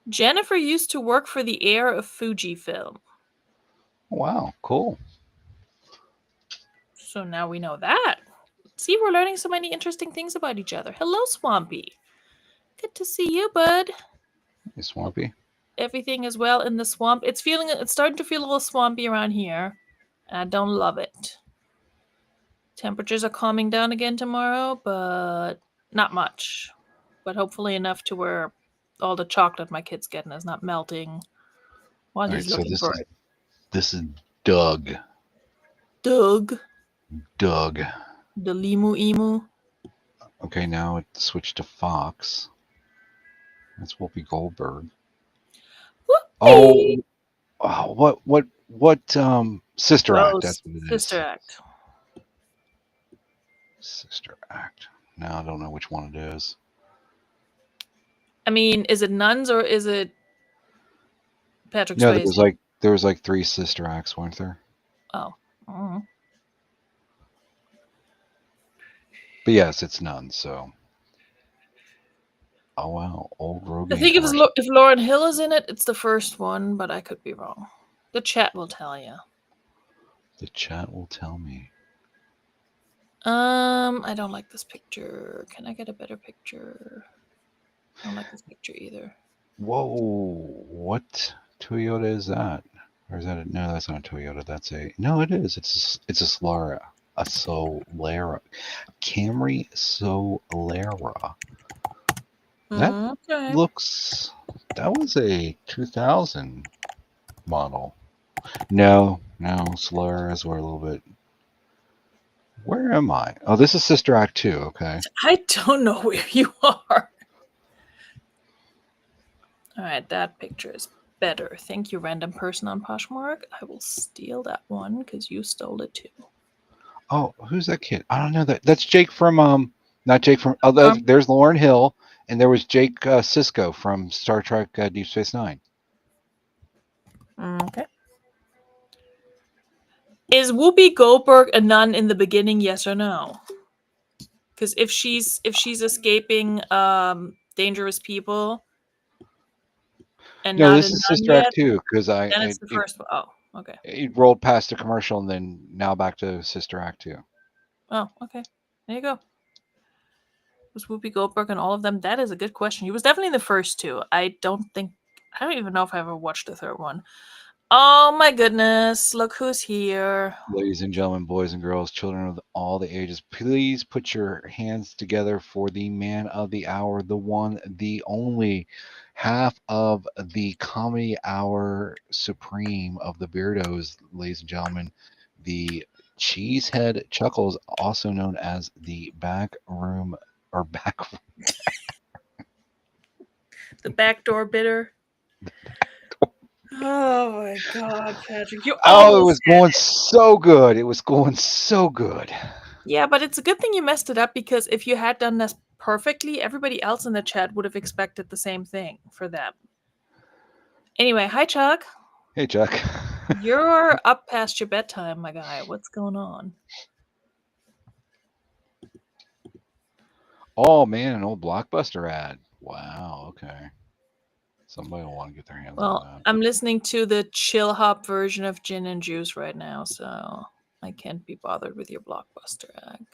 Jennifer used to work for the heir of Fujifilm. Wow, cool. So now we know that. See, we're learning so many interesting things about each other. Hello, Swampy. Good to see you, bud. Hey, Swampy. Everything is well in the swamp. It's starting to feel a little swampy around here. And I don't love it. Temperatures are calming down again tomorrow, but not much. But hopefully enough to where all the chocolate my kid's getting is not melting while he's looking for it. This is Doug. Doug. Doug. The Limu Emu. Okay, now it switched to Fox. That's Whoopi Goldberg. Whoopee! Oh, what? Sister Act. Oh, That's what it Sister is. Act. Sister Act. Now I don't know which one it is. I mean, is it Nuns or is it Patrick No, Swayze? there was like 3 Sister Acts, weren't there? Oh. Mhm. But yes, it's none. So, oh wow, old I Rogaine think commercial. if Lauren Hill is in it, it's the first one, but I could be wrong. The chat will tell you. The chat will tell me. I don't like this picture. Can I get a better picture? I don't like this picture either. Whoa, what Toyota is that? Or is that no? That's not a Toyota. No, it is. It's a Solara, a Solera, Camry Solera. That Okay. looks. That was a 2000 model. No, Solaras were a little bit. Where am I? Oh, this is Sister Act 2. Okay. I don't know where you are. All right, that picture is better. Thank you, random person on Poshmark. I will steal that one because you stole it too. Oh, who's that kid? I don't know that. That's Jake from not Jake from. Oh, Um, there's Lauren Hill, and there was Jake Sisko from Star Trek Deep Space Nine. Okay. Is Whoopi Goldberg a nun in the beginning? Yes or no? Because if she's escaping dangerous people and No, not a this is nun Sister Act yet, 2 because then it's the first one. Oh, okay. it rolled past a commercial and then now back to Sister Act 2. Oh, okay. There you go. Was Whoopi Goldberg in all of them? That is a good question. He was definitely in the first two. I don't even know if I ever watched the third one. Oh my goodness. Look who's here. Ladies and gentlemen, boys and girls, children of all the ages, please put your hands together for the man of the hour, the one, the only half of the comedy hour supreme of the Beardos, ladies and gentlemen, the Cheesehead Chuckles, also known as the back room or back. The backdoor bidder. Oh my god, Patrick. You Oh, it almost was going so good. It was going so good. Yeah, but it's a good thing you messed it up because if you had done this perfectly, everybody else in the chat would have expected the same thing for them. Anyway, hi Chuck. Hey, Chuck. You're up past your bedtime, my guy. What's going on? Oh man, an old Blockbuster ad. Wow. Okay. Somebody will want to get their hands on Well, that. I'm listening to the chill hop version of Gin and Juice right now, so I can't be bothered with your Blockbuster ad.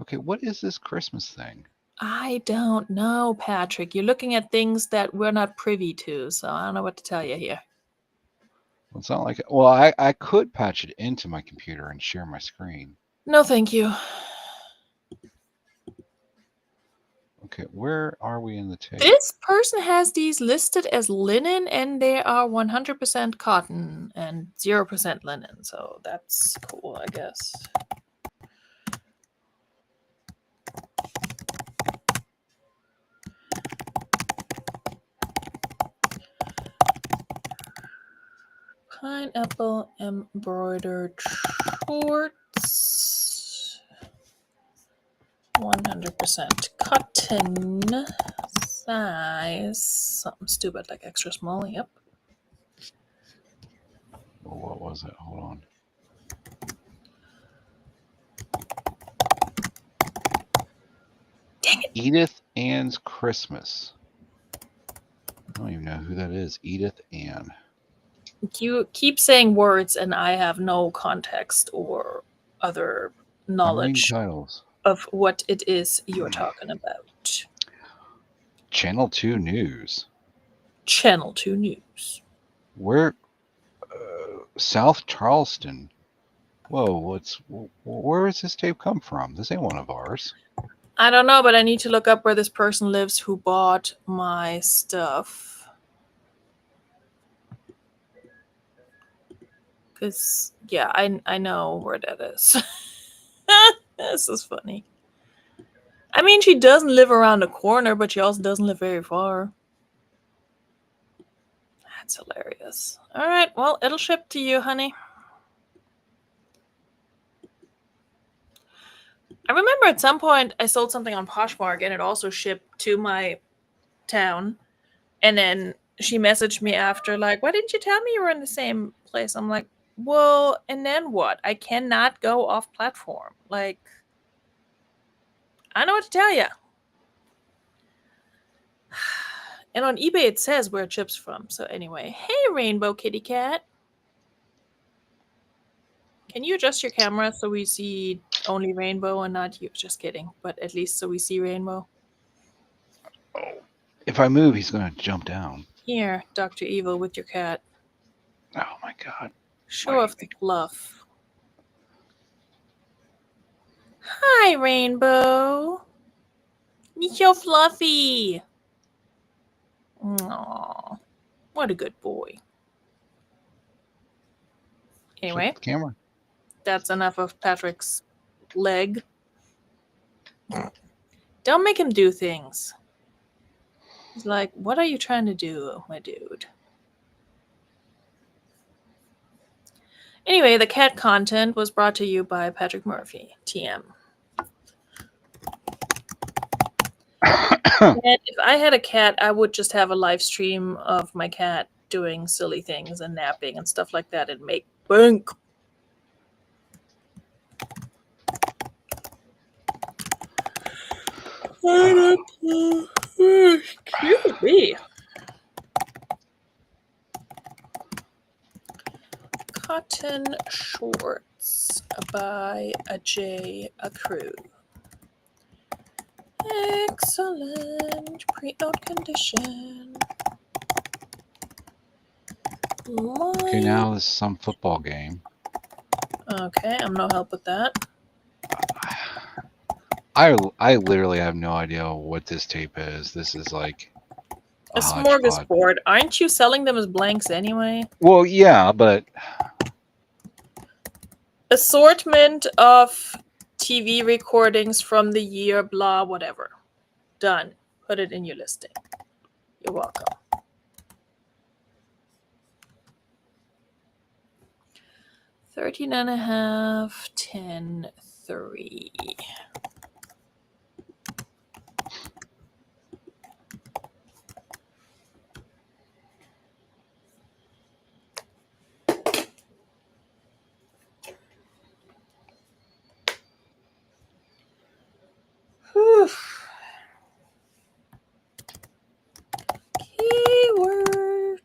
Okay, what is this Christmas thing? I don't know, Patrick. You're looking at things that we're not privy to, so I don't know what to tell you here. Well, it's not like. Well, I could patch it into my computer and share my screen. No, thank you. Okay, where are we in the tape? This person has these listed as linen and they are 100% cotton and 0% linen. So that's cool, I guess. Pineapple embroidered shorts. 100% cotton. Size. Something stupid like extra small. Yep. Well, what was it? Hold on. Dang it. Edith Ann's Christmas. I don't even know who that is. Edith Ann. You keep saying words and I have no context or other I'm reading knowledge titles. of what it is you're talking about. Channel 2 News. Channel 2 News. Where? South Charleston. Whoa, where does this tape come from? This ain't one of ours. I don't know, but I need to look up where this person lives who bought my stuff. Because, yeah, I know where that is. This is funny. I mean, she doesn't live around the corner, but she also doesn't live very far. That's hilarious. All right, well, it'll ship to you, honey. I remember at some point I sold something on Poshmark and it also shipped to my town. And then she messaged me after, like, why didn't you tell me you were in the same place? I'm like, well, and then what? I cannot go off platform. Like, I know what to tell you. And on eBay it says where it ships from. So anyway, hey, Rainbow Kitty Cat. Can you adjust your camera so we see only Rainbow and not you? Just kidding, but at least so we see Rainbow. Oh, if I move, he's going to jump down. Here, Dr. Evil with your cat. Oh my God. Show off the fluff. Hi, Rainbow. You're so fluffy. Aww. What a good boy. Anyway, the camera. That's enough of Patrick's leg. Don't make him do things. He's like, what are you trying to do, my dude? Anyway, the cat content was brought to you by Patrick Murphy, TM. And if I had a cat, I would just have a live stream of my cat doing silly things and napping and stuff like that and make bank. Excuse me. Cotton shorts by a J. Crew. Excellent pre-owned condition. Okay, now this is some football game. Okay, I'm no help with that. I literally have no idea what this tape is. This is like a smorgasbord. Aren't you selling them as blanks anyway? Well, yeah, but assortment of TV recordings from the year, blah, whatever. Done. Put it in your listing. You're welcome. $13.5, 10, 3. Keywords,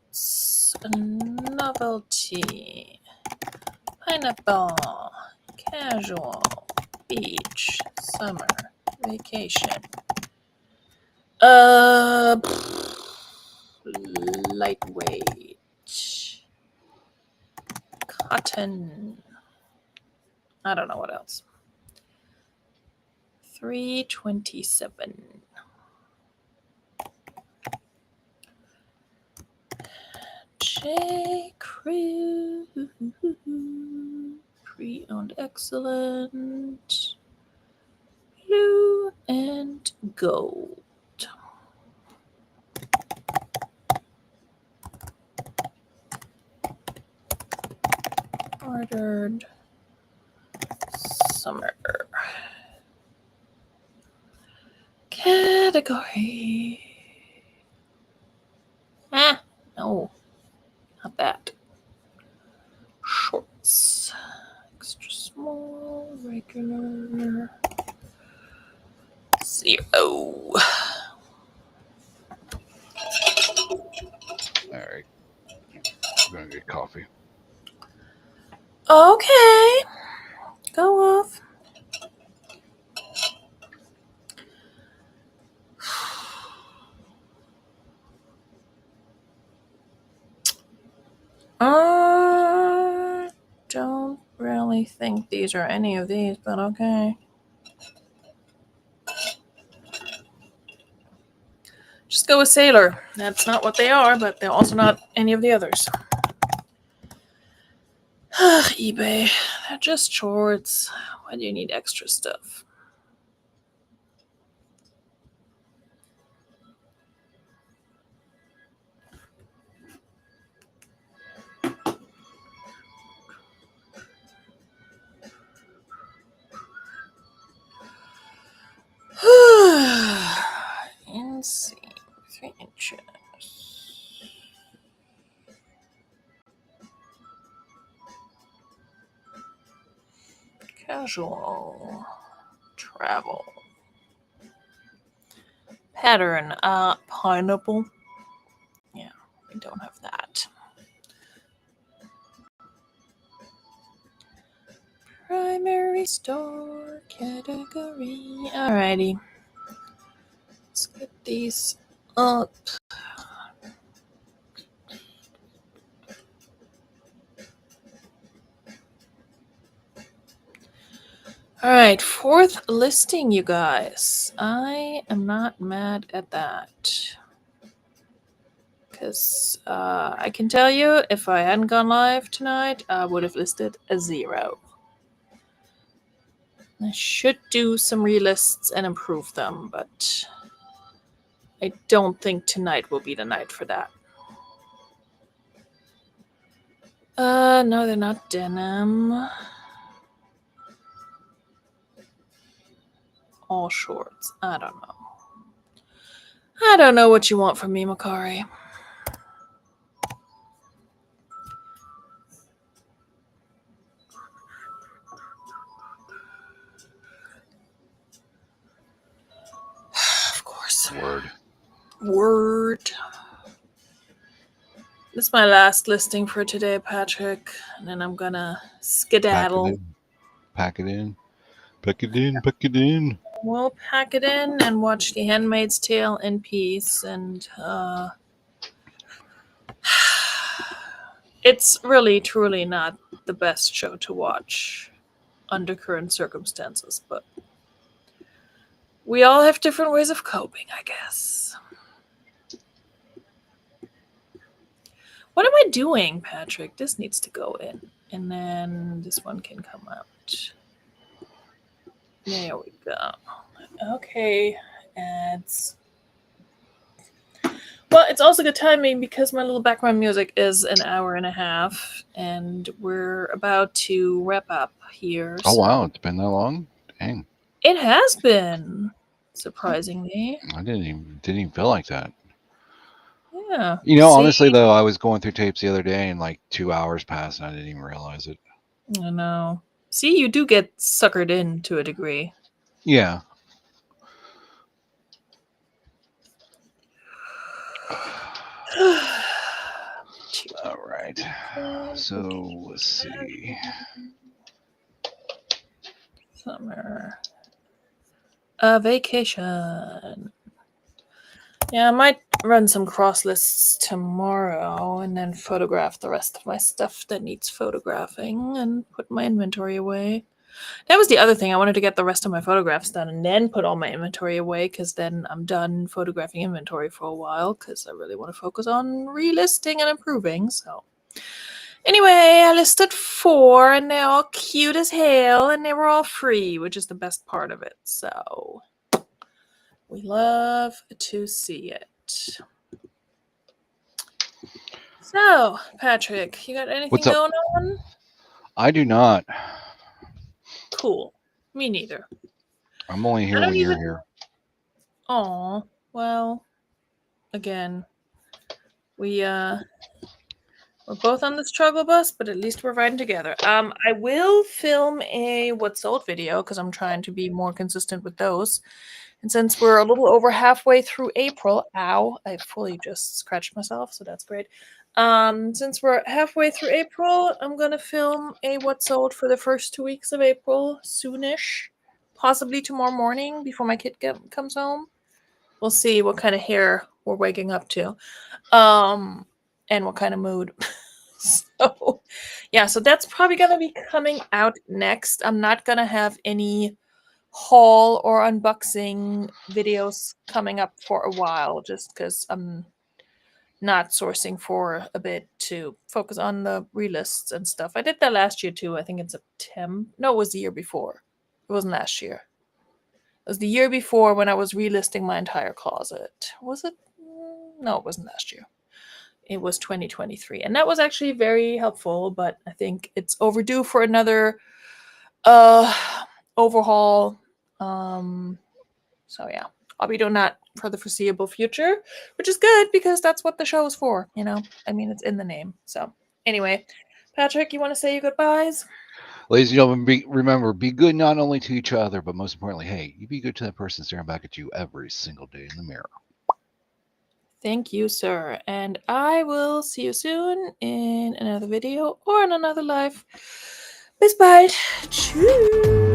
novelty, pineapple, casual, beach, summer, vacation. Lightweight, cotton. I don't know what else. 327. J. Crew. Pre-owned excellent. Blue and gold. Ordered summer. Category. No. Not that. Shorts. Extra small, regular. 0. All right. I'm going to get coffee. Okay. Go off. I don't really think these are any of these, but okay. Just go with Sailor. That's not what they are, but they're also not any of the others. eBay. Just shorts. Why do you need extra stuff? Inseam 3 inches. Casual travel. Pattern, pineapple. Yeah, we don't have that. Primary store category. Alrighty. Let's get these up. Alright, 4th listing, you guys. I am not mad at that. Because I can tell you, if I hadn't gone live tonight, I would have listed a 0. I should do some relists and improve them, but I don't think tonight will be the night for that. No, they're not denim. All shorts. I don't know. I don't know what you want from me, Makari. Of course. Word. This is my last listing for today, Patrick. And then I'm gonna skedaddle. Pack it in. Pack it in. Pack it in. We'll pack it in and watch The Handmaid's Tale in peace. And it's really, truly not the best show to watch under current circumstances, but we all have different ways of coping, I guess. What am I doing, Patrick? This needs to go in. And then this one can come out. There we go. Okay, ads. Well, it's also good timing because my little background music is an hour and a half, and we're about to wrap up here. Oh, wow. It's been that long? Dang. It has been, surprisingly. I didn't even feel like that. Yeah. You know, honestly, though, I was going through tapes the other day and like 2 hours passed and I didn't even realize it. I know. See, you do get suckered in to a degree. Yeah. All right. So let's see. Summer. A vacation. Yeah, I might run some cross lists tomorrow and then photograph the rest of my stuff that needs photographing and put my inventory away. That was the other thing. I wanted to get the rest of my photographs done and then put all my inventory away because then I'm done photographing inventory for a while because I really want to focus on relisting and improving. So anyway, I listed 4 and they're all cute as hell and they were all free, which is the best part of it. So we love to see it. So, Patrick, you got anything going on? I do not. Cool. Me neither. I'm only here when you're here. Aw, well, again, we're both on the struggle bus, but at least we're riding together. I will film a What's Sold video because I'm trying to be more consistent with those. And since we're a little over halfway through April, ow, I fully just scratched myself, so that's great. Since we're halfway through April, I'm going to film a What's Sold for the first 2 weeks of April soonish, possibly tomorrow morning before my kid comes home. We'll see what kind of hair we're waking up to, and what kind of mood. So, yeah, so that's probably going to be coming out next. I'm not going to have any haul or unboxing videos coming up for a while just because I'm not sourcing for a bit to focus on the relists and stuff. I did that last year too. I think in September. No, it was the year before. It wasn't last year. It was the year before when I was relisting my entire closet. Was it? No, it wasn't last year. It was 2023. And that was actually very helpful, but I think it's overdue for another overhaul. So yeah, I'll be doing that for the foreseeable future, which is good because that's what the show is for, you know? I mean, it's in the name. So anyway, Patrick, you want to say your goodbyes? Ladies and gentlemen, remember, be good not only to each other, but most importantly, hey, you be good to that person staring back at you every single day in the mirror. Thank you, sir. And I will see you soon in another video or in another live. Bis bald. Tschüss.